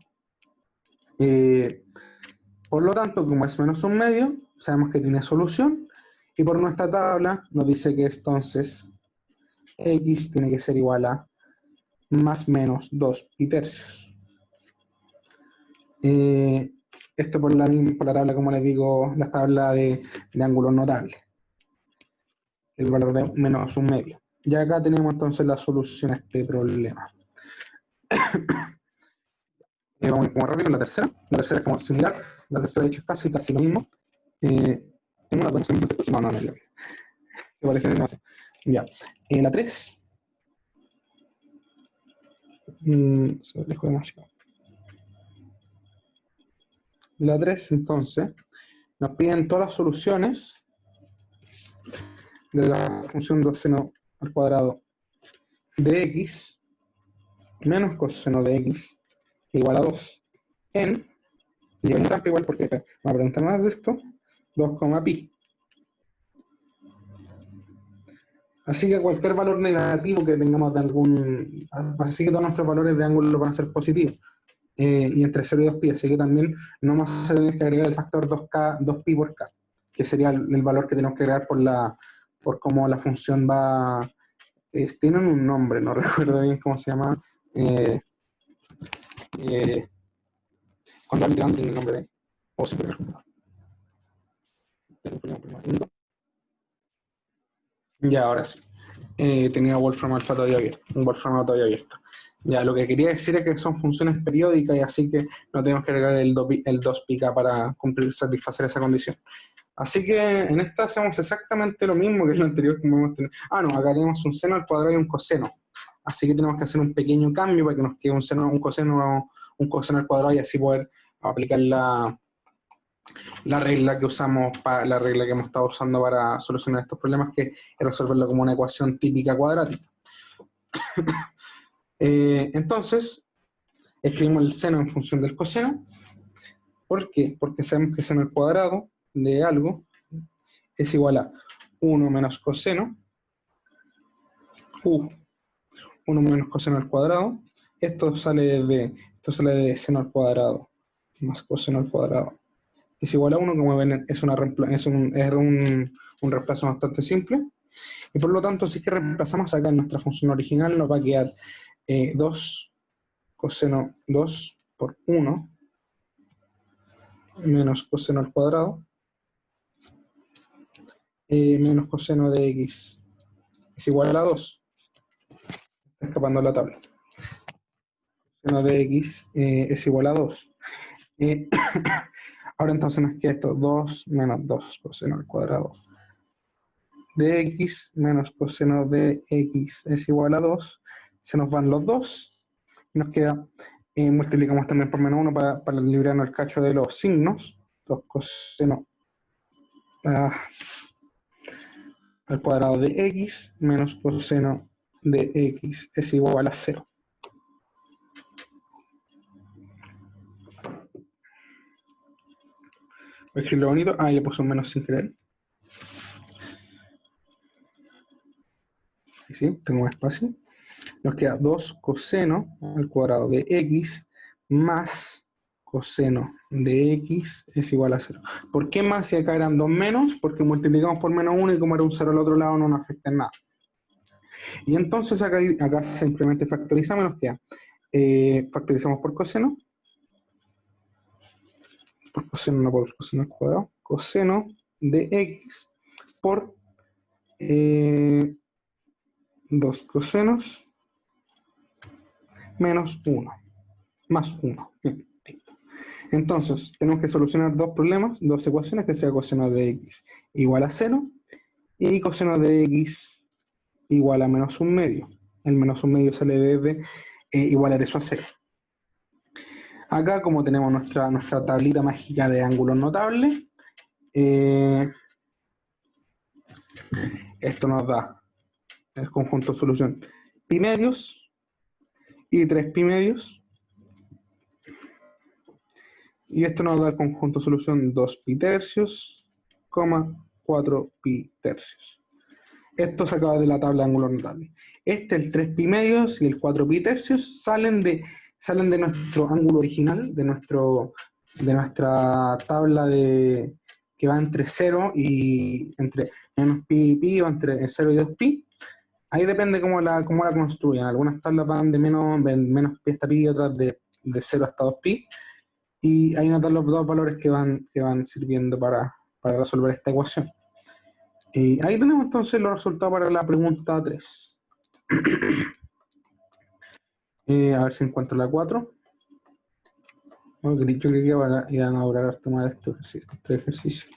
Por lo tanto, como es menos 1/2, sabemos que tiene solución, y por nuestra tabla nos dice que entonces x tiene que ser igual a más menos 2 pi tercios. Esto por la tabla, como les digo, la tabla de ángulos notables, el valor de menos 1/2. Y acá tenemos entonces la solución a este problema. Vamos como rápido con la tercera. La tercera es como similar. La tercera, de hecho, es casi lo mismo. Tengo una conexión. No. Me parece demasiado. Ya. La 3. Se lo dejo demasiado. La 3, entonces, nos piden todas las soluciones de la función coseno al cuadrado de x menos coseno de x igual a 2 en, y un trampa igual porque me va a preguntar más de esto, 2, pi. Así que cualquier valor negativo que tengamos de algún... Así que todos nuestros valores de ángulo van a ser positivos. Y entre 0 y 2pi, así que también no vamos a tener que agregar el factor 2k, 2pi por k, que sería el valor que tenemos que agregar por cómo la función va... tienen un nombre, no recuerdo bien cómo se llama. Eh, eh, cuando alguien tiene el nombre de... O si ya, ahora sí. Tenía Wolfram Alpha todavía abierto, un Wolfram Alpha todavía abierto. Ya, lo que quería decir es que son funciones periódicas y así que no tenemos que agregar el 2πk para cumplir, satisfacer esa condición. Así que en esta hacemos exactamente lo mismo que en lo anterior. Como hemos tenido. Ah, no, acá tenemos un seno al cuadrado y un coseno. Así que tenemos que hacer un pequeño cambio para que nos quede un coseno al cuadrado y así poder aplicar la regla que usamos, la regla que hemos estado usando para solucionar estos problemas, que es resolverlo como una ecuación típica cuadrática. Entonces, escribimos el seno en función del coseno. ¿Por qué? Porque sabemos que seno al cuadrado de algo es igual a 1 menos coseno, 1 menos coseno al cuadrado. Esto sale de seno al cuadrado más coseno al cuadrado. Es igual a 1, como ven, es un reemplazo bastante simple. Y por lo tanto, si es que reemplazamos acá en nuestra función original, nos va a quedar 2 coseno 2 por 1 menos coseno al cuadrado menos coseno de x es igual a 2. Está escapando la tabla. Coseno de x es igual a 2. Ahora entonces nos queda esto, 2 menos 2 coseno al cuadrado de x menos coseno de x es igual a 2. Se nos van los 2. Nos queda, multiplicamos también por menos 1 para librarnos el cacho de los signos. 2 coseno al cuadrado de x menos coseno de x es igual a 0. Voy a escribirlo bonito. Ah, le puse un menos sin querer. Ahí sí, tengo un espacio. Nos queda 2 coseno al cuadrado de x más coseno de x es igual a 0. ¿Por qué más si acá eran 2 menos? Porque multiplicamos por menos 1 y como era un 0 al otro lado no nos afecta en nada. Y entonces acá simplemente factorizamos y nos queda. Factorizamos por coseno. Por coseno no por coseno al cuadrado. Coseno de x por 2 cosenos menos 1, más 1. Bien, listo. Entonces, tenemos que solucionar dos problemas, dos ecuaciones, que sea coseno de x igual a 0 y coseno de x igual a menos un medio. El menos un medio se le debe igualar eso a 0. Acá, como tenemos nuestra tablita mágica de ángulos notables, esto nos da el conjunto de solución pi medios y 3 pi medios. Y esto nos da el conjunto de solución 2 pi tercios, 4 pi tercios. Esto sacado de la tabla de ángulos notables. El 3 pi medios y el 4 pi tercios salen de nuestro ángulo original, de nuestra tabla que va entre 0 y entre menos pi y pi o entre 0 y 2 pi. Ahí depende cómo la construyan. Algunas tablas van de menos pi hasta pi y otras de 0 hasta 2 pi. Y ahí nos dan los dos valores que van sirviendo para resolver esta ecuación. Y ahí tenemos entonces los resultados para la pregunta 3. A ver si encuentro la 4. Yo creí que iban a durar harto más este ejercicio.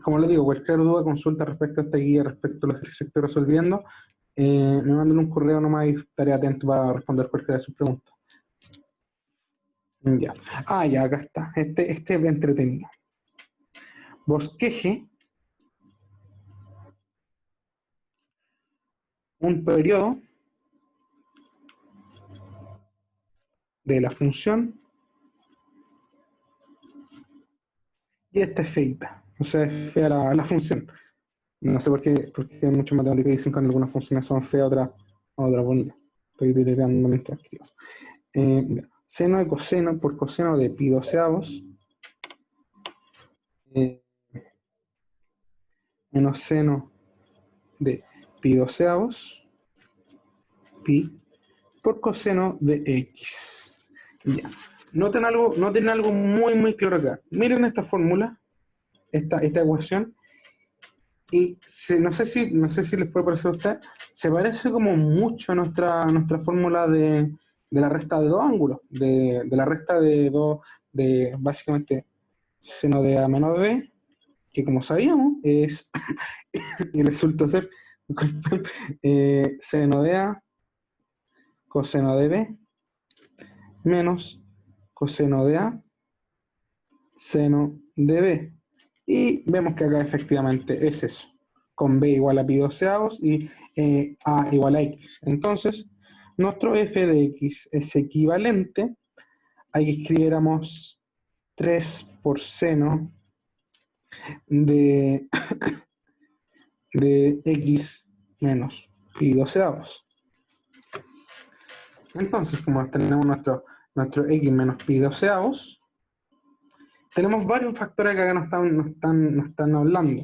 Como les digo, cualquier duda, consulta respecto a esta guía, respecto a los ejercicios que estoy resolviendo, me manden un correo nomás y estaré atento para responder cualquiera de sus preguntas. Ya. Ya, acá está. Este es entretenido. Bosqueje un periodo de la función y esta es feita, o sea, es fea la función. No sé por qué hay muchos matemáticos que dicen que algunas funciones son feas, otras bonitas. Estoy delirando mientras escribo. Mira, seno de coseno por coseno de pi doceavos eh, menos seno de pi doceavos pi por coseno de x. Ya. Noten algo muy claro acá. Miren esta fórmula, esta ecuación, y no sé si les puede parecer a usted, se parece como mucho a nuestra fórmula de la resta de dos ángulos, de la resta de dos, de básicamente seno de a menos b, que como sabíamos es, y resulta ser, disculpen, seno de a coseno de b menos coseno de a seno de b. Y vemos que acá efectivamente es eso, con b igual a pi doceavos y a igual a x. Entonces, nuestro f de x es equivalente a que escribiéramos 3 por seno de, de x menos pi doceavos. Entonces, como tenemos nuestro x menos pi doceavos, tenemos varios factores que acá nos están hablando.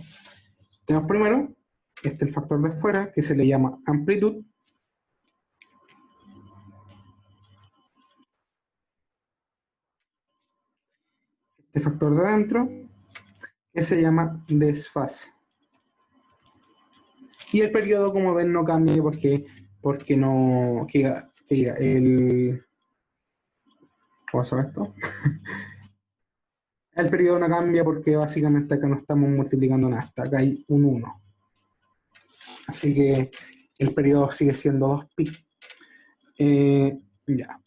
Tenemos primero el factor de afuera, que se le llama amplitud. Este factor de adentro, que se llama desfase. Y el periodo, como ven, no cambia porque no... ¿Cómo se llama esto? El periodo no cambia porque básicamente acá no estamos multiplicando nada, acá hay un 1. Así que el periodo sigue siendo 2pi. Ya.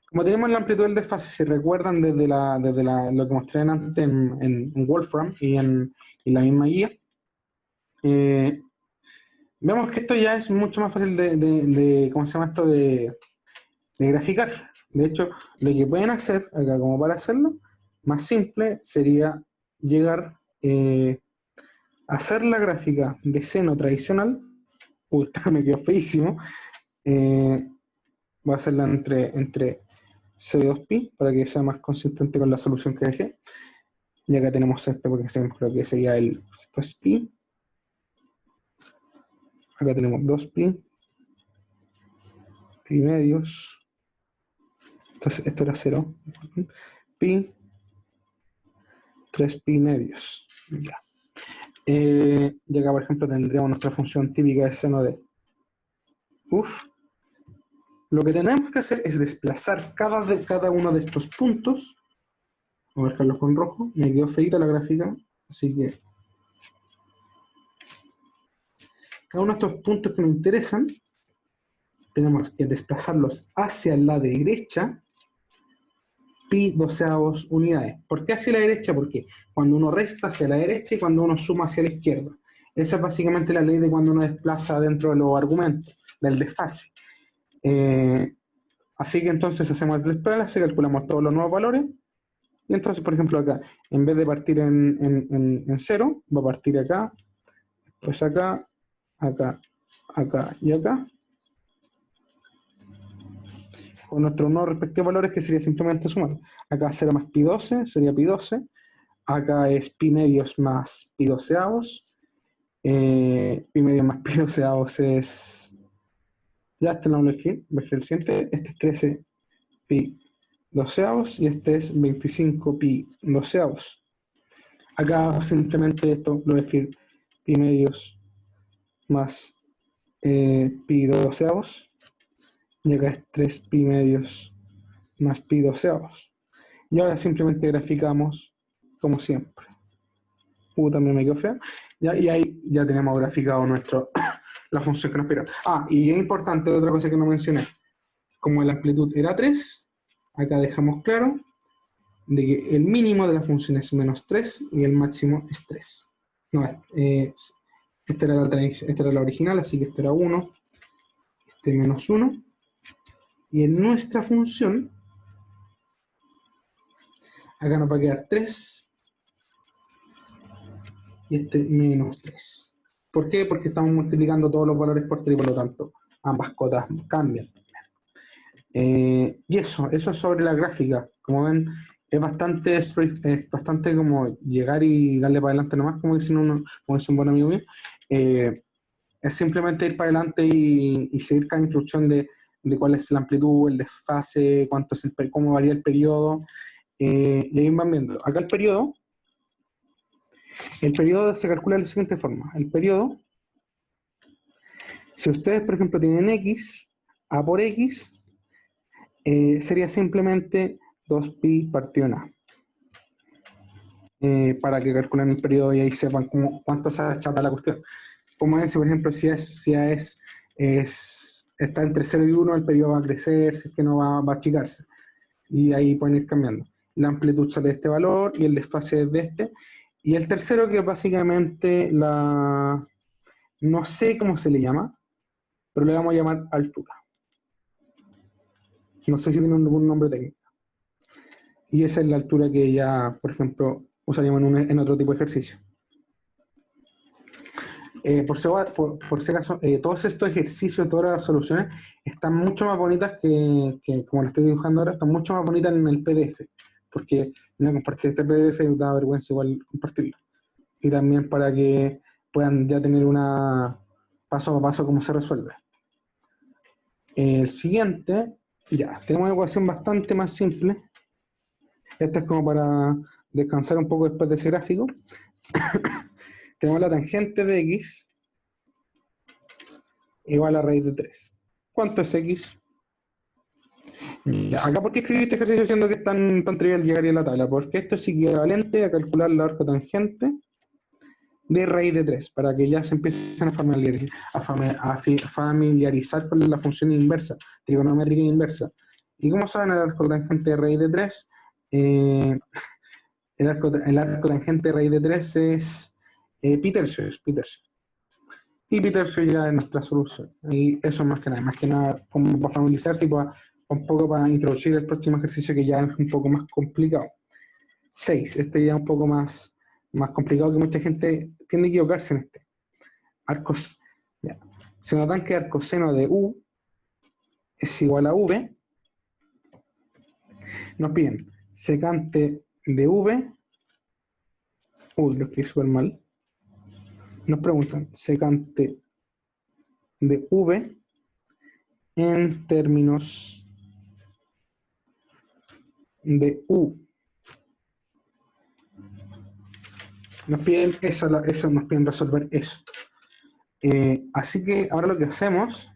Como tenemos la amplitud del desfase, si recuerdan lo que mostré antes en Wolfram y en la misma guía, vemos que esto ya es mucho más fácil ¿cómo se llama esto? De graficar. De hecho, lo que pueden hacer acá, como para hacerlo, más simple sería llegar a hacer la gráfica de seno tradicional. Uy, me quedó feísimo. Voy a hacerla entre C2pi para que sea más consistente con la solución que dejé. Y acá tenemos esto, por ejemplo, que sería esto es pi. Acá tenemos 2pi, pi medios. Entonces esto era 0. Pi, 3pi medios. Ya. Y acá, por ejemplo, tendríamos nuestra función típica de seno de. Lo que tenemos que hacer es desplazar cada uno de estos puntos. Voy a marcarlos con rojo. Me quedó feita la gráfica, así que cada uno de estos puntos que nos interesan tenemos que desplazarlos hacia la derecha pi doceavos unidades. ¿Por qué hacia la derecha? Porque cuando uno resta hacia la derecha y cuando uno suma hacia la izquierda. Esa es básicamente la ley de cuando uno desplaza dentro de los argumentos, del desfase. Así que entonces hacemos el desplace, calculamos todos los nuevos valores, y entonces, por ejemplo, acá, en vez de partir en 0, va a partir acá, pues acá, acá, acá y acá, con nuestros nuevos respectivos valores, que sería simplemente sumar. Acá 0 más pi 12 sería pi 12, acá es pi medios más pi doceavos, pi medios más pi doceavos es... Ya este no lo escribí, voy a escribir el siguiente, este es 13 pi doceavos y este es 25 pi doceavos. Acá simplemente esto lo voy a escribir pi medios más pi doceavos y acá es 3 pi medios más pi doceavos. Y ahora simplemente graficamos como siempre. También me quedó fea. Y ahí ya tenemos graficado la función que nos pidieron. Y es importante otra cosa que no mencioné. Como la amplitud era 3, acá dejamos claro de que el mínimo de la función es menos 3 y el máximo es 3. No, esta era la original, así que este era 1, este menos 1. Y en nuestra función, acá nos va a quedar 3 y este menos 3. ¿Por qué? Porque estamos multiplicando todos los valores por 3 y por lo tanto ambas cotas cambian. Y eso es sobre la gráfica. Como ven, es bastante como llegar y darle para adelante nomás, como dice un buen amigo mío. Eh, es simplemente ir para adelante y seguir cada instrucción de cuál es la amplitud, el desfase, cómo varía el periodo. Y ahí van viendo. Acá el periodo se calcula de la siguiente forma. El periodo, si ustedes, por ejemplo, tienen X, A por X, sería simplemente 2pi partido en A. Para que calculen el periodo y ahí sepan cuánto se achata la cuestión. Como ven, si por ejemplo, si A está entre 0 y 1, el periodo va a crecer, si es que no va a achicarse. Y ahí pueden ir cambiando. La amplitud sale de este valor y el desfase es de este. Y el tercero, que es básicamente no sé cómo se le llama, pero le vamos a llamar altura. No sé si tiene algún nombre técnico. Y esa es la altura que ya, por ejemplo, usaríamos en otro tipo de ejercicio. Por si acaso, todos estos ejercicios, todas las soluciones, están mucho más bonitas que como lo estoy dibujando ahora, están mucho más bonitas en el PDF, porque no compartir este PDF da vergüenza igual compartirlo. Y también para que puedan ya tener una paso a paso cómo se resuelve. El siguiente, ya, tenemos una ecuación bastante más simple. Esta es como para descansar un poco después de ese gráfico. Tenemos la tangente de x igual a raíz de 3. ¿Cuánto es x? Ya, acá, ¿por qué escribí este ejercicio siendo que es tan trivial llegar a la tabla? Porque esto es equivalente a calcular la arco tangente de raíz de 3, para que ya se empiecen a familiarizar con la función inversa, trigonométrica inversa. ¿Y cómo saben el arco tangente de raíz de 3? El arco tangente de raíz de 3 es pi tercios. Y pi tercios ya es nuestra solución. Y eso más que nada como para familiarizarse y un poco para introducir el próximo ejercicio que ya es un poco más complicado. 6, este ya es un poco más complicado, que mucha gente tiende a equivocarse en este. Arcos, ya. Si notan que arcoseno de U es igual a V, nos piden secante de V, lo escribí súper mal, nos preguntan secante de V en términos de U. Nos piden eso, nos piden resolver eso. Así que ahora lo que hacemos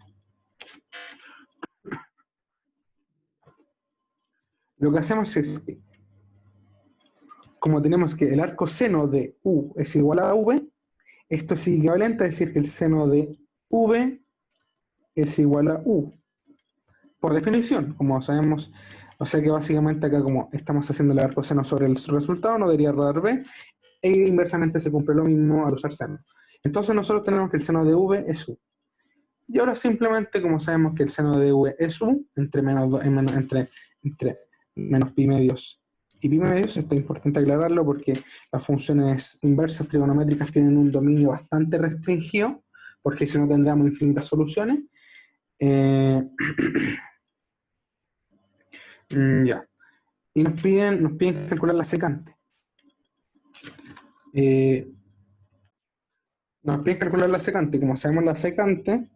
es que, como tenemos que el arco seno de U es igual a V, esto es equivalente a decir que el seno de V es igual a U. Por definición, como sabemos, o sea que básicamente acá como estamos haciendo el arco seno sobre el resultado, no debería rodar B, e inversamente se cumple lo mismo al usar seno. Entonces nosotros tenemos que el seno de V es U. Y ahora simplemente, como sabemos que el seno de V es U, entre menos pi medios y pi medios, esto es importante aclararlo porque las funciones inversas trigonométricas tienen un dominio bastante restringido, porque si no tendríamos infinitas soluciones. Ya. Y nos piden calcular la secante. Nos piden calcular la secante. Como sabemos, la secante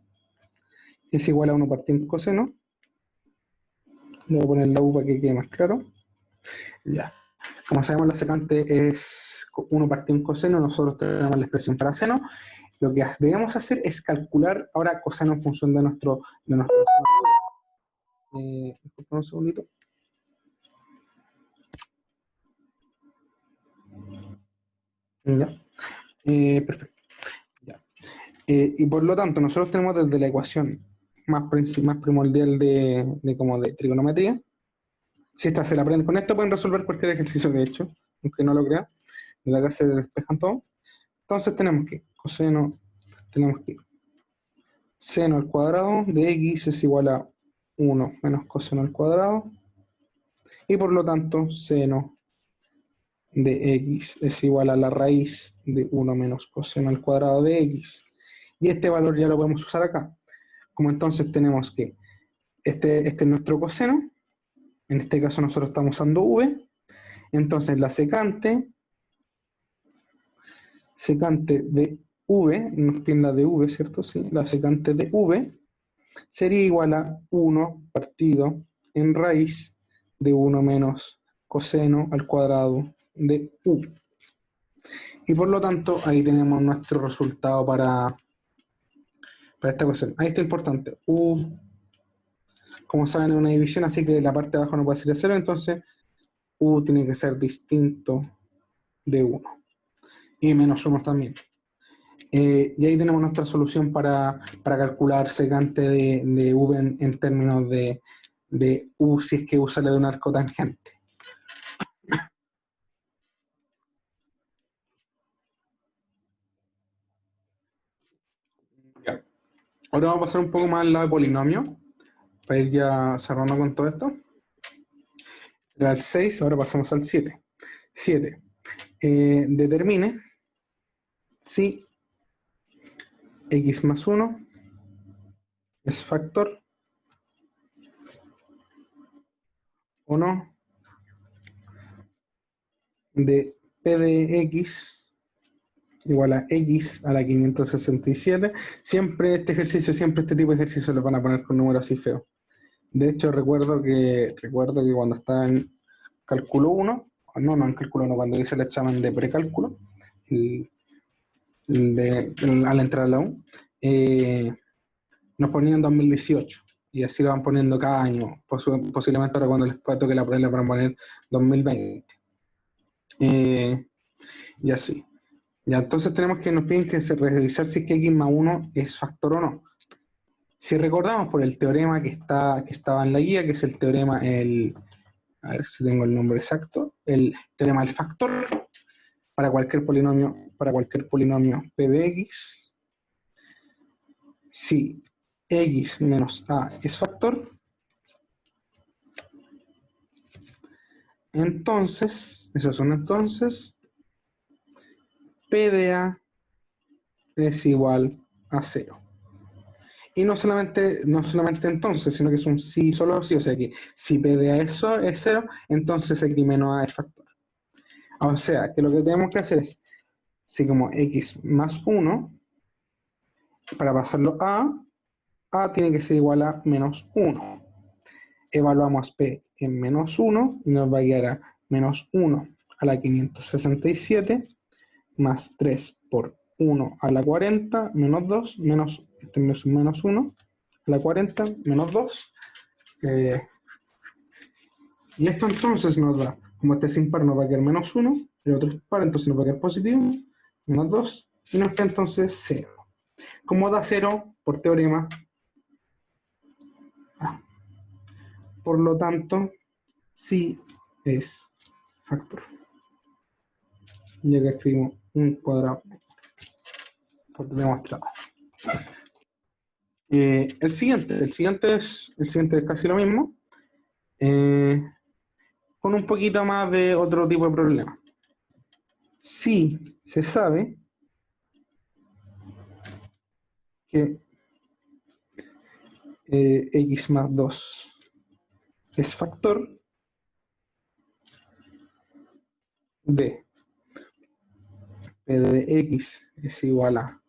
es igual a 1 partido en coseno. Le voy a poner la U para que quede más claro. Ya. Como sabemos, la secante es 1 partido en coseno. Nosotros tenemos la expresión para seno. Lo que debemos hacer es calcular ahora coseno en función de nuestro seno. Un segundito. Ya. Perfecto. Ya. Y por lo tanto, nosotros tenemos desde la ecuación más primordial como de trigonometría. Si esta se la aprenden con esto, pueden resolver cualquier ejercicio de hecho, aunque no lo crean. Desde acá se despejan todo. Entonces tenemos que seno al cuadrado de x es igual a 1 menos coseno al cuadrado. Y por lo tanto, seno de x es igual a la raíz de 1 menos coseno al cuadrado de x. Y este valor ya lo podemos usar acá. Como entonces tenemos que este es nuestro coseno, en este caso nosotros estamos usando v, entonces la secante de v, nos piden la de v, ¿cierto? Sí, la secante de v sería igual a 1 partido en raíz de 1 menos coseno al cuadrado de u. Y por lo tanto, ahí tenemos nuestro resultado para esta ecuación. Ahí está importante. U, como saben, es una división, así que la parte de abajo no puede ser de 0, entonces U tiene que ser distinto de 1. Y menos 1 también. Y ahí tenemos nuestra solución para calcular secante de V en términos de U si es que U sale de un arco tangente. Ya. Ahora vamos a pasar un poco más al lado de polinomio, para ir ya cerrando con todo esto. Era el 6, ahora pasamos al 7. 7. Determine si x más 1 es factor o no de p de x igual a x a la 567. Siempre este tipo de ejercicio lo van a poner con números así feos. De hecho, recuerdo que cuando estaba en cálculo 1, no en cálculo 1, cuando hice el examen de precálculo, al entrar a la U, nos ponían 2018 y así lo van poniendo cada año. Posiblemente ahora cuando les toque la prueba le van a poner 2020. Y así. Ya, entonces tenemos que nos piden que se revisar si es que x más 1 es factor o no. Si recordamos por el teorema que estaba en la guía, que es el teorema, a ver si tengo el nombre exacto, el teorema del factor para cualquier polinomio p de x, si x menos a es factor, entonces, p de a es igual a 0. Y no solamente entonces, sino que es un sí, solo sí, o sea que si p de a eso es 0, entonces x menos a es factor. O sea, que lo que tenemos que hacer es, si como x más 1, para pasarlo a tiene que ser igual a menos 1. Evaluamos p en menos 1 y nos va a quedar a menos 1 a la 567 más 3 por 1 a la 40 menos 2 menos, menos 1 a la 40 menos 2. Y esto entonces nos da, como este es impar nos va a quedar menos 1, el otro es par, entonces nos va a quedar positivo, menos 2, y nos queda entonces 0. Como da 0 por teorema, por lo tanto, sí es factor. Y acá escribimos un cuadrado por demostrado. El siguiente es casi lo mismo, con un poquito más de otro tipo de problema. Si se sabe que x más 2 es factor de p de x es igual a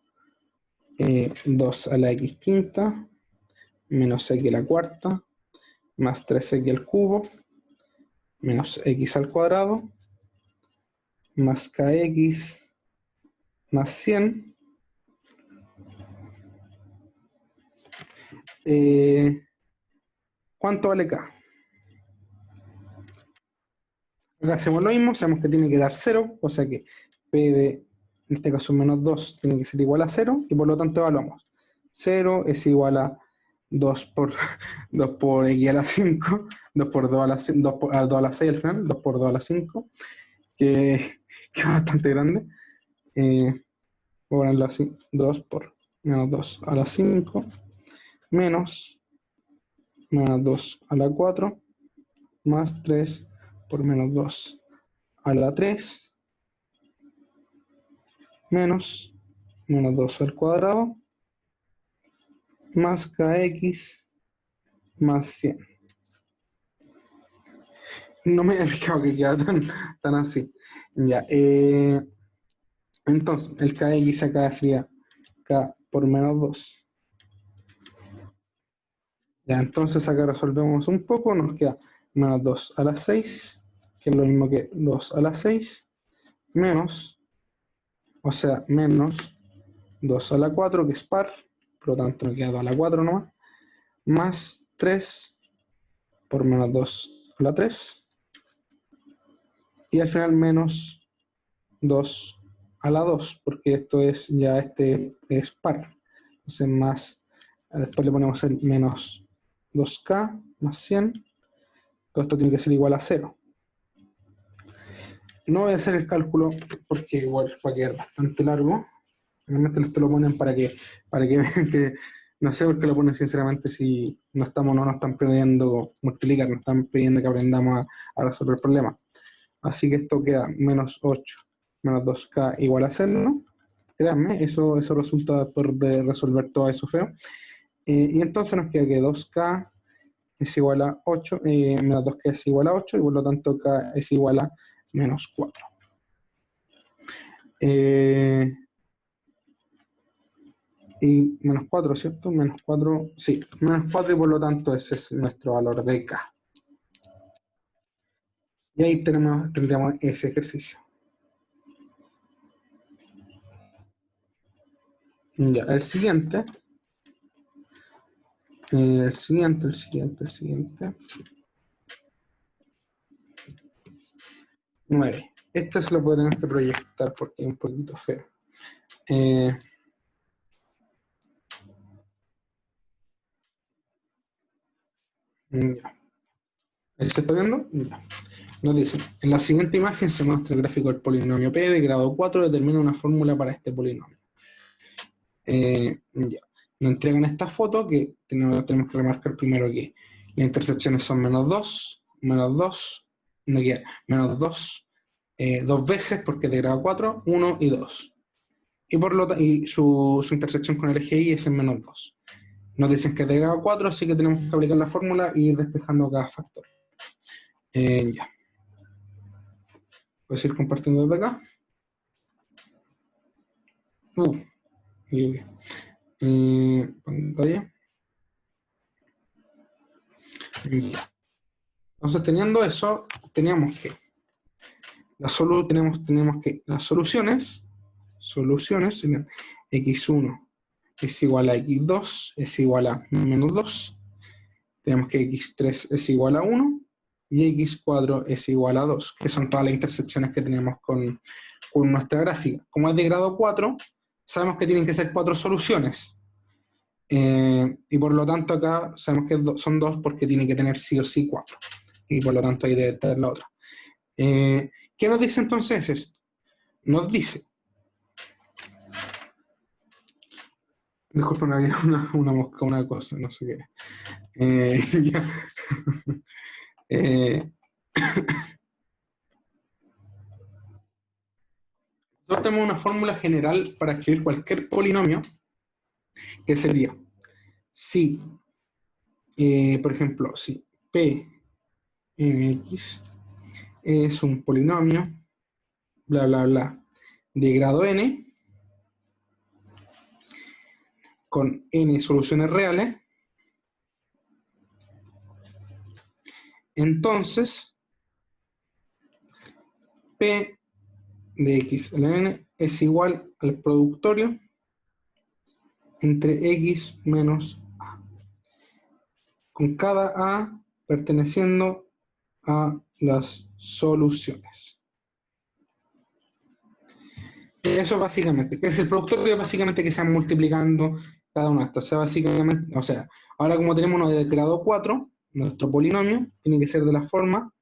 2 a la x quinta menos x a la cuarta más 3x al cubo menos x al cuadrado más kx más 100. ¿Cuánto vale k? Acá hacemos lo mismo, sabemos que tiene que dar 0, o sea que p de, en este caso menos 2, tiene que ser igual a 0, y por lo tanto evaluamos. 0 es igual a 2 por, 2 por x a la 5, 2 por 2 a la, 2 por, a 2 a la 6 al final, 2 por 2 a la 5, que es bastante grande. Voy a ponerlo así, 2 por menos 2 a la 5, menos 2 a la 4, más 3 por menos 2 a la 3 menos menos 2 al cuadrado más kx más 100. No me había fijado que queda tan así. Ya, entonces, el kx acá sería k por menos 2. Ya, entonces acá resolvemos un poco, nos queda menos 2 a la 6, que es lo mismo que 2 a la 6, menos, o sea, menos 2 a la 4, que es par, por lo tanto me queda 2 a la 4 nomás, más 3 por menos 2 a la 3, y al final menos 2 a la 2, porque esto es ya este es par. Entonces más, después le ponemos el menos 2k más 100, todo esto tiene que ser igual a 0. No voy a hacer el cálculo porque igual va a quedar bastante largo. Realmente esto lo ponen para que vean que no sé por qué lo ponen sinceramente si no nos están pidiendo multiplicar, nos están pidiendo que aprendamos a resolver problemas. Así que esto queda menos 8 menos 2k igual a 0, ¿no? Créanme, eso resulta por de resolver todo eso feo. Y entonces nos queda que 2k es igual a 8, menos 2k es igual a 8, y por lo tanto k es igual a menos 4. Y menos 4, ¿cierto? Menos 4, sí, menos 4, y por lo tanto ese es nuestro valor de k. Y ahí tendríamos ese ejercicio. Ya, el siguiente. El siguiente. 9. Este se lo puedo tener que proyectar porque es un poquito feo. Ya. ¿Ahí se está viendo? Ya. Nos dice, en la siguiente imagen se muestra el gráfico del polinomio P de grado 4, determina una fórmula para este polinomio. Ya. Nos entregan esta foto que tenemos que remarcar primero que las intersecciones son menos 2, no queda, menos 2, dos veces porque es de grado 4, 1 y 2. Y su intersección con el eje Y es en menos 2. Nos dicen que es de grado 4, así que tenemos que aplicar la fórmula y ir despejando cada factor. Ya. Voy a ir compartiendo desde acá. Pantalla. Ya. Entonces, teniendo eso, tenemos que las soluciones serían x1 es igual a x2 es igual a menos 2, tenemos que x3 es igual a 1 y x4 es igual a 2, que son todas las intersecciones que tenemos con nuestra gráfica. Como es de grado 4, sabemos que tienen que ser 4 soluciones. Y por lo tanto acá sabemos que son 2 porque tiene que tener sí o sí 4. Y por lo tanto ahí debe estar la otra. ¿Qué nos dice entonces esto? Nos dice, disculpa, no había una mosca, una cosa, no sé qué era. Ya. Eh, Nosotros tenemos una fórmula general para escribir cualquier polinomio, que sería, si, por ejemplo, si P en X es un polinomio, bla, bla, bla, de grado n, con n soluciones reales, entonces P de X a la n es igual al productorio entre X menos A, con cada A perteneciendo a las soluciones. Eso básicamente, es el productorio básicamente que se van multiplicando cada uno de estos. O sea, básicamente, o sea, ahora como tenemos uno de grado 4, nuestro polinomio tiene que ser de la forma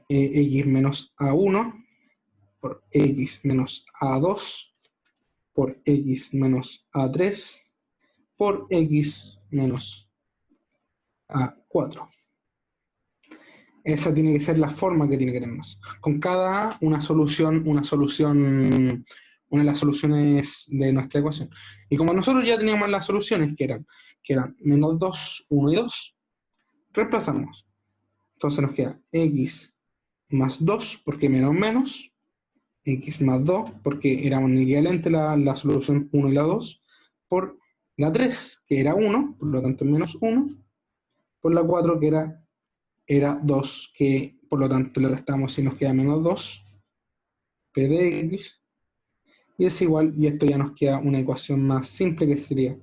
x menos a1 por x menos a2 por x menos a3 por x menos a4. Esa tiene que ser la forma que tiene que tener. Con cada A, una de las soluciones de nuestra ecuación. Y como nosotros ya teníamos las soluciones, que eran menos 2 1 y 2 reemplazamos. Entonces nos queda x más 2 porque menos menos, x más 2 porque era un equivalente la solución 1 y la 2, por la 3 que era 1, por lo tanto menos 1, por la 4 que era 2, que por lo tanto le restamos y nos queda menos 2, p de x, y es igual, y esto ya nos queda una ecuación más simple que sería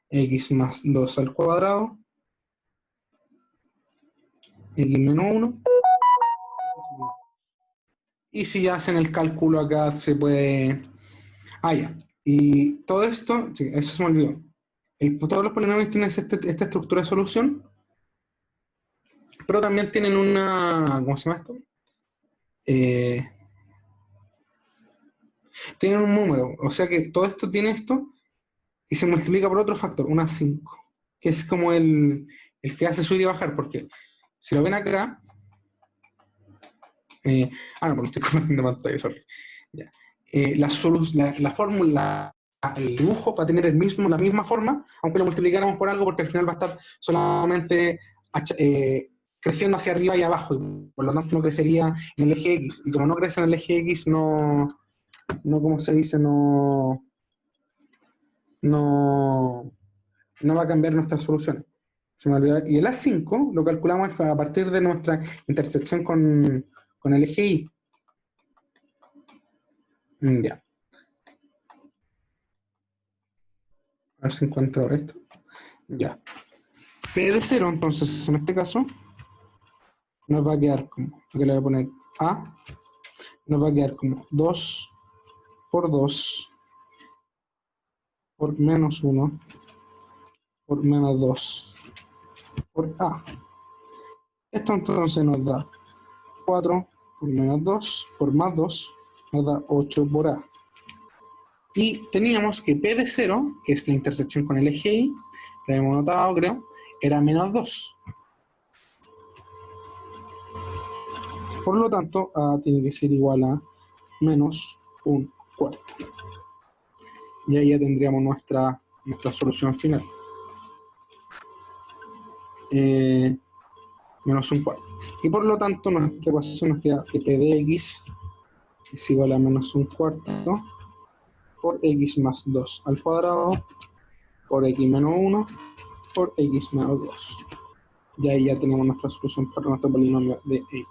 x más 2 al cuadrado, x menos 1, y si ya hacen el cálculo acá se puede... Ah, ya. Y todo esto, sí, eso se me olvidó. Todos los polinomios tienen esta estructura de solución, pero también tienen una... ¿Cómo se llama esto? Eh, tienen un número, o sea que todo esto tiene esto y se multiplica por otro factor, una 5, que es como el que hace subir y bajar, porque si lo ven acá, no, porque estoy compartiendo pantalla, sorry. Ya. La fórmula, el dibujo va a tener la misma forma, aunque lo multiplicáramos por algo, porque al final va a estar solamente creciendo hacia arriba y abajo, y por lo tanto no crecería en el eje X. Y como no crece en el eje X, no como se dice, no, no va a cambiar nuestras soluciones. Se me olvidó. Y el A5 lo calculamos a partir de nuestra intersección con el eje Y. Ya. A ver si encuentro esto. Ya. P de 0, entonces, en este caso, nos va a quedar como, aquí le voy a poner A, nos va a quedar como 2 por 2 por menos 1 por menos 2 por A. Esto entonces nos da 4 por menos 2 por más 2, nos da 8 por A. Y teníamos que P de 0, que es la intersección con el eje Y, la hemos notado creo, era menos 2. Por lo tanto, A tiene que ser igual a menos un cuarto. Y ahí ya tendríamos nuestra solución final. Menos un cuarto. Y por lo tanto, nuestra ecuación nos queda que P de x es igual a menos un cuarto por x más 2 al cuadrado por x menos 1 por x menos 2. Y ahí ya tenemos nuestra solución para nuestro polinomio de x.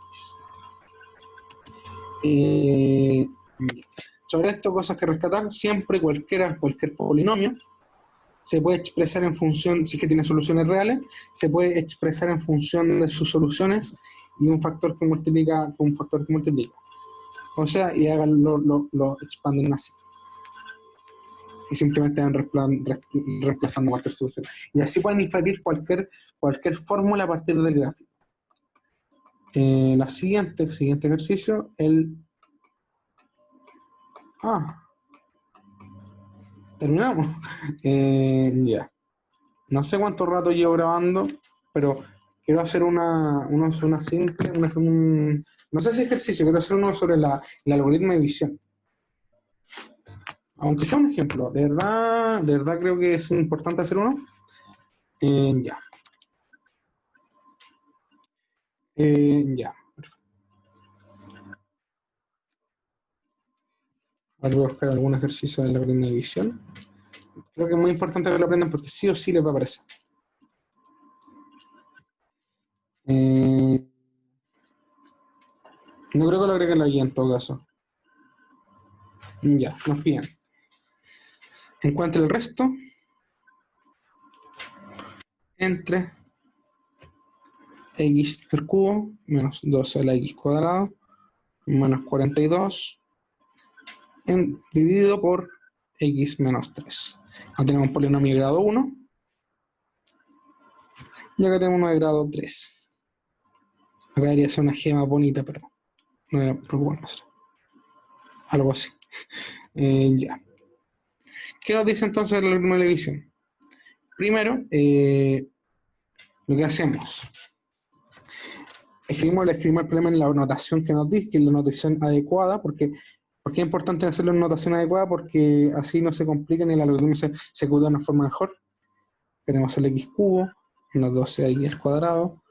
Sobre esto, cosas que rescatar: siempre cualquier polinomio se puede expresar en función, si es que tiene soluciones reales, se puede expresar en función de sus soluciones y un factor que multiplica con un factor que multiplica. O sea, y lo expanden así. Y simplemente van reemplazando cualquier solución. Y así pueden inferir cualquier fórmula a partir del gráfico. El siguiente ejercicio, terminamos. Ya. No sé cuánto rato llevo grabando, pero quiero hacer una simple, no sé si ejercicio, quiero hacer uno sobre el algoritmo de visión. Aunque sea un ejemplo, de verdad creo que es importante hacer uno. Ya. Ya. Perfecto. Ahora voy a buscar algún ejercicio del algoritmo de visión. Creo que es muy importante que lo aprendan porque sí o sí les va a aparecer. No creo que lo agreguen la guía en todo caso. Ya, nos piden. Encuentre el resto entre x al cubo menos 2 a la x cuadrado menos 42 dividido por x menos 3. Acá tenemos un polinomio de grado 1 y acá tenemos uno de grado 3. Acá debería ser una gema bonita, pero no voy a preocuparnos. Algo así. Ya. ¿Qué nos dice entonces el algoritmo de la división? Primero, lo que hacemos, le escribimos el problema en la notación que nos dice, que es la notación adecuada, porque es importante hacerlo en notación adecuada, porque así no se complican y el algoritmo se ejecuta de una forma mejor. Tenemos el x cubo menos 12x al cuadrado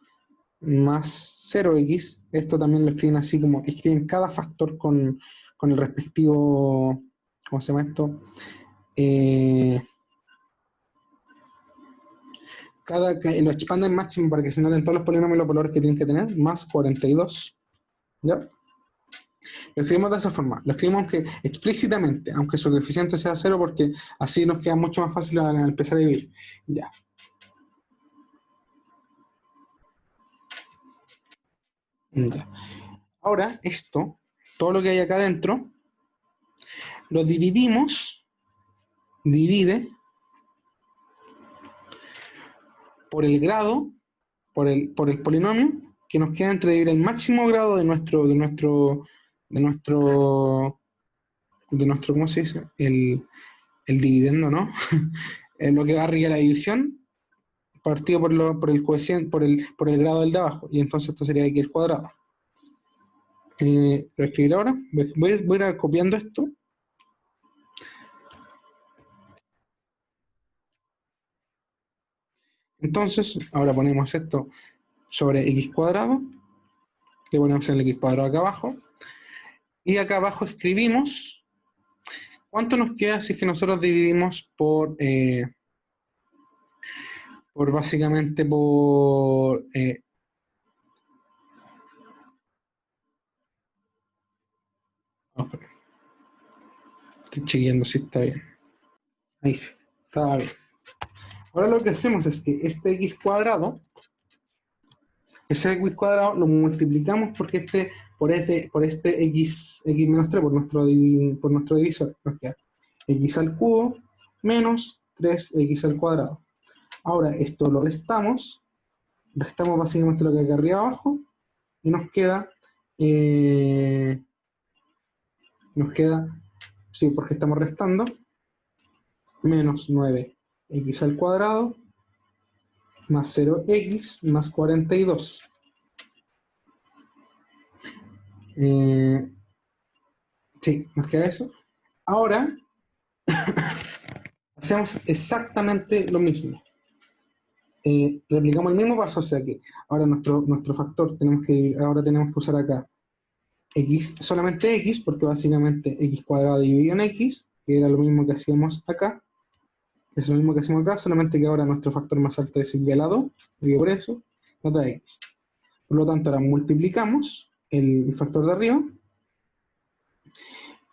más 0x. Esto también lo escriben así, como escriben cada factor con el respectivo, ¿cómo se llama esto? Lo expanden máximo para que se noten todos los polinomios y los valores que tienen que tener, más 42. ¿Ya? Lo escribimos de esa forma. Lo escribimos explícitamente, aunque su coeficiente sea 0, porque así nos queda mucho más fácil al empezar a dividir. Ya. Ya. Ahora, esto, todo lo que hay acá adentro, lo dividimos, divide por el grado, por el polinomio, que nos queda entre dividir el máximo grado de nuestro, ¿cómo se dice? El dividendo, ¿no? Lo que va arriba de la división, partido por el coeficiente, por el grado del de abajo, y entonces esto sería x al cuadrado. Lo voy a escribir ahora, voy a ir copiando esto. Entonces, ahora ponemos esto sobre x cuadrado, le ponemos el x cuadrado acá abajo, y acá abajo escribimos cuánto nos queda si es que nosotros dividimos por básicamente por... estoy chequeando si está bien. Ahí sí, está bien. Ahora lo que hacemos es que ese x cuadrado lo multiplicamos por este x menos 3, por nuestro divisor. Nos queda x al cubo menos 3x al cuadrado. Ahora esto lo restamos básicamente lo que hay acá arriba abajo, y nos queda, sí, porque estamos restando, menos 9x al cuadrado más 0x más 42. Sí, nos queda eso. Ahora hacemos exactamente lo mismo. Replicamos el mismo paso, o sea que ahora nuestro factor ahora tenemos que usar acá x, solamente x, porque básicamente x cuadrado dividido en x, que era lo mismo que hacíamos acá, es lo mismo que hacemos acá, solamente que ahora nuestro factor más alto es y a la 2, dividido por eso, nos da x. Por lo tanto, ahora multiplicamos el factor de arriba,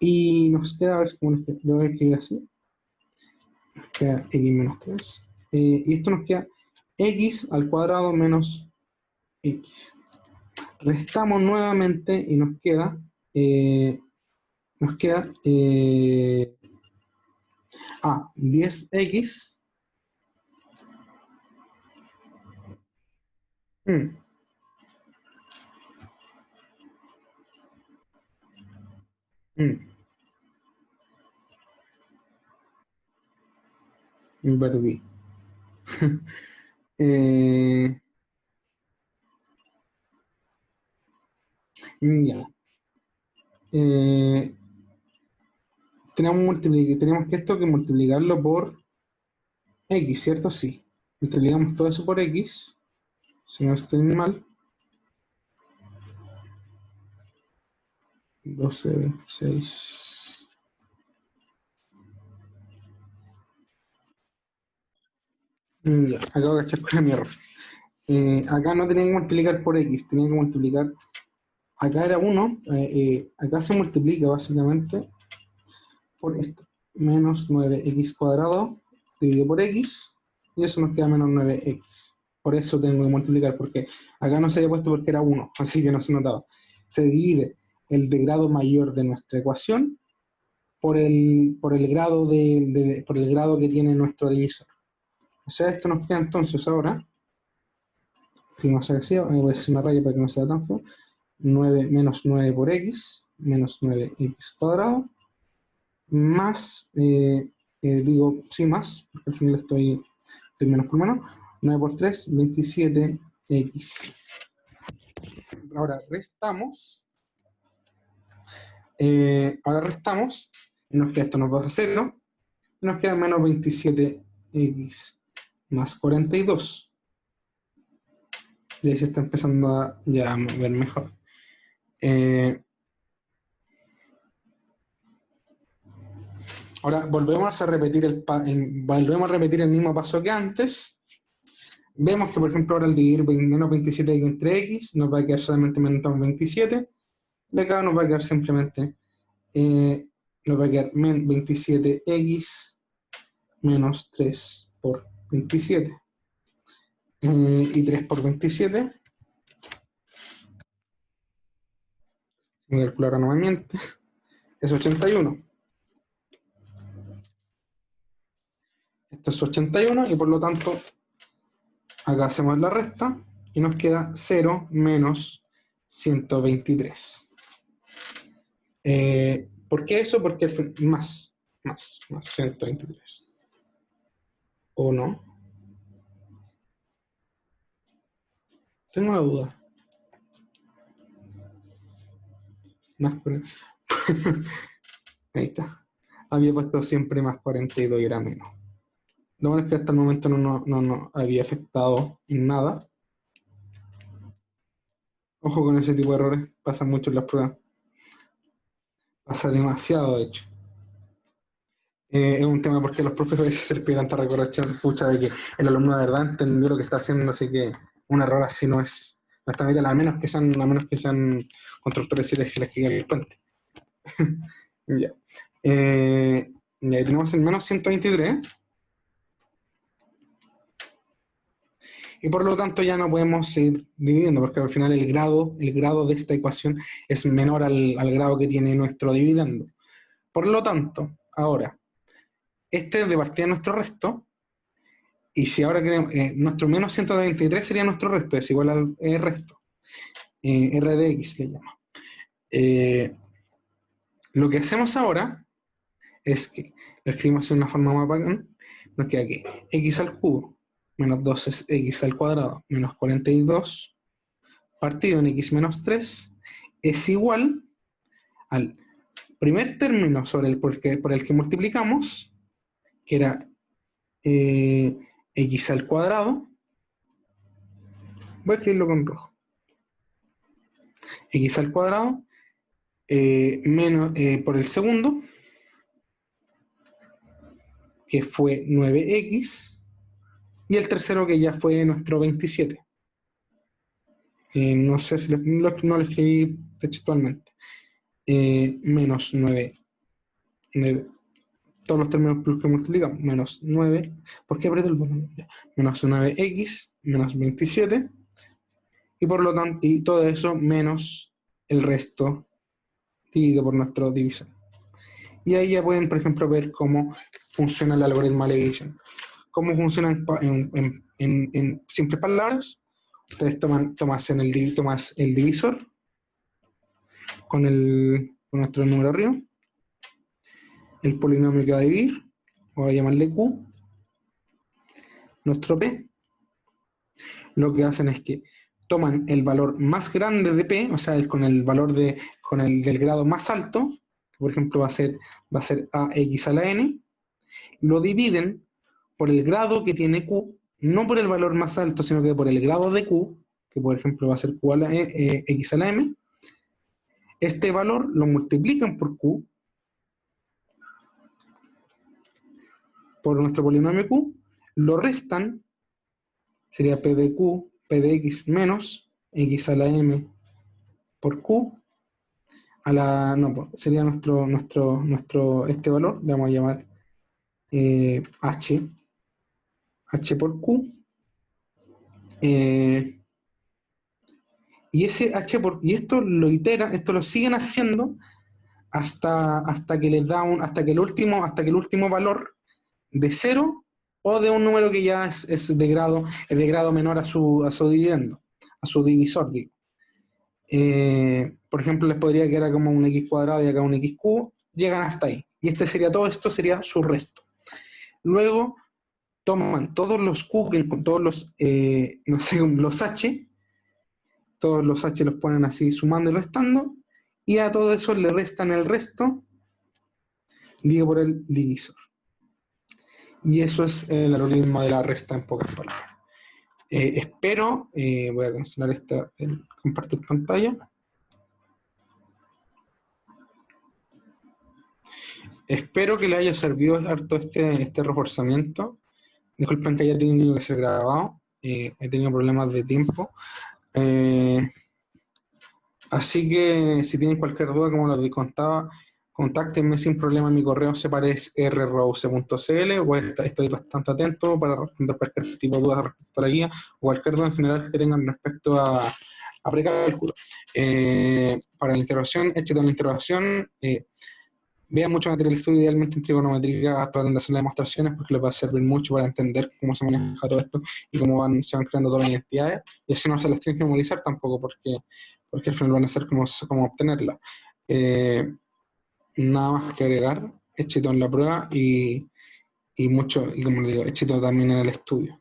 y nos queda, a ver cómo lo voy a escribir así, nos queda x menos 3, y esto nos queda x al cuadrado menos x. Restamos nuevamente y nos queda 10x mm, mm, perdí. Ya. Eh, tenemos que esto que multiplicarlo por x, ¿cierto? Sí. Multiplicamos todo eso por x, si no estoy mal. 12, 26. Ya, acabo de cachar con mi error. Acá no tenía que multiplicar por x, tenía que multiplicar. Acá era 1, acá se multiplica básicamente por esto. Menos 9x cuadrado dividido por x, y eso nos queda menos 9x. Por eso tengo que multiplicar, porque acá no se había puesto porque era 1, así que no se notaba. Se divide el de grado mayor de nuestra ecuación por el grado por el grado que tiene nuestro divisor. O sea, esto nos queda entonces ahora, escribimos así, voy a hacer una raya para que no sea tan feo, 9 menos 9 por x, menos 9x cuadrado, más, sí, más, porque al final estoy menos por menos, 9 por 3, 27x. Ahora restamos. Ahora restamos. Y nos queda esto, nos va a 0. Y nos queda menos 27x más 42. Y ahí se está empezando a ya ver mejor. Ahora volvemos a repetir volvemos a repetir el mismo paso que antes. Vemos que, por ejemplo, ahora al dividir menos 27x entre x, nos va a quedar solamente menos 27. De acá nos va a quedar simplemente, nos va a quedar 27x menos 3 por 27. Y 3 por 27. Voy a calcular nuevamente. Es 81. Esto es 81 y por lo tanto acá hacemos la resta y nos queda 0 menos 123. ¿Por qué eso? Porque más 123. ¿O no? Tengo una duda. Más ahí está. Había puesto siempre más 42 y era menos. Lo bueno es que hasta el momento no había afectado en nada. Ojo con ese tipo de errores, pasa mucho en las pruebas. Pasa demasiado, de hecho. Es un tema porque los profes a veces se les pide tanta recorrección, pucha, de que el alumno de verdad entendió lo que está haciendo, así que un error así no es tan vital, a menos que sean constructores y les que el puente. Ya. Y ahí tenemos el menos 123. Y por lo tanto ya no podemos seguir dividiendo, porque al final el grado de esta ecuación es menor al grado que tiene nuestro dividendo. Por lo tanto, ahora, este es de partida nuestro resto, y si ahora queremos, nuestro menos 123 sería nuestro resto, es igual al resto. R de x le llamo. Lo que hacemos ahora es que lo escribimos de una forma más bacán, nos queda que x al cubo menos 2 es x al cuadrado menos 42 partido en x menos 3 es igual al primer término por el que multiplicamos, que era x al cuadrado. Voy a escribirlo con rojo. X al cuadrado menos por el segundo, que fue 9x, y el tercero que ya fue nuestro 27. No sé si no lo escribí textualmente. Menos 9, todos los términos que multiplicamos, menos 9, ¿por qué aprieto el botón? Menos 9x, menos 27, y por lo tanto, y todo eso menos el resto dividido por nuestro divisor. Y ahí ya pueden, por ejemplo, ver cómo funciona el algoritmo Allegation. ¿Cómo funciona en simples palabras? Ustedes tomas el divisor con nuestro número arriba, el polinomio que va a dividir, voy a llamarle Q, nuestro P. Lo que hacen es que toman el valor más grande de P, o sea, con el del grado más alto, que por ejemplo va a ser AX a la N, lo dividen por el grado que tiene Q, no por el valor más alto, sino que por el grado de Q, que por ejemplo va a ser Q a la X a la M. Este valor lo multiplican por Q, por nuestro polinomio Q, lo restan, sería P de Q, P de X menos X a la M por Q, sería este valor, le vamos a llamar H por Q, y ese y esto lo siguen haciendo hasta que les da hasta que el último valor de 0 o de un número que ya es de grado menor a su dividendo, a su divisor, digo. Por ejemplo, les podría quedar como un x cuadrado y acá un x cubo, llegan hasta ahí. Y todo esto sería su resto. Luego toman todos los q, todos los h, todos los h los ponen así sumando y restando, y a todo eso le restan el resto, dividido por el divisor. Y eso es el algoritmo de la resta en pocas palabras. Espero, voy a cancelar compartir pantalla. Espero que le haya servido harto este reforzamiento. Disculpen que haya tenido que ser grabado, he tenido problemas de tiempo. Así que si tienen cualquier duda, como les contaba, contáctenme sin problema en mi correo separes@rrouse.cl, estoy bastante atento para responder cualquier tipo de dudas respecto a la guía o cualquier duda en general que tengan respecto a precálculo. Para la interrogación, échate una interrogación, vean mucho material de estudio, idealmente en trigonometría, traten de hacer las demostraciones porque les va a servir mucho para entender cómo se maneja todo esto y cómo se van creando todas las identidades, y así no se las tienen que memorizar tampoco porque al final van a ser cómo obtenerla. Nada más que agregar, éxito en la prueba y como les digo, éxito también en el estudio.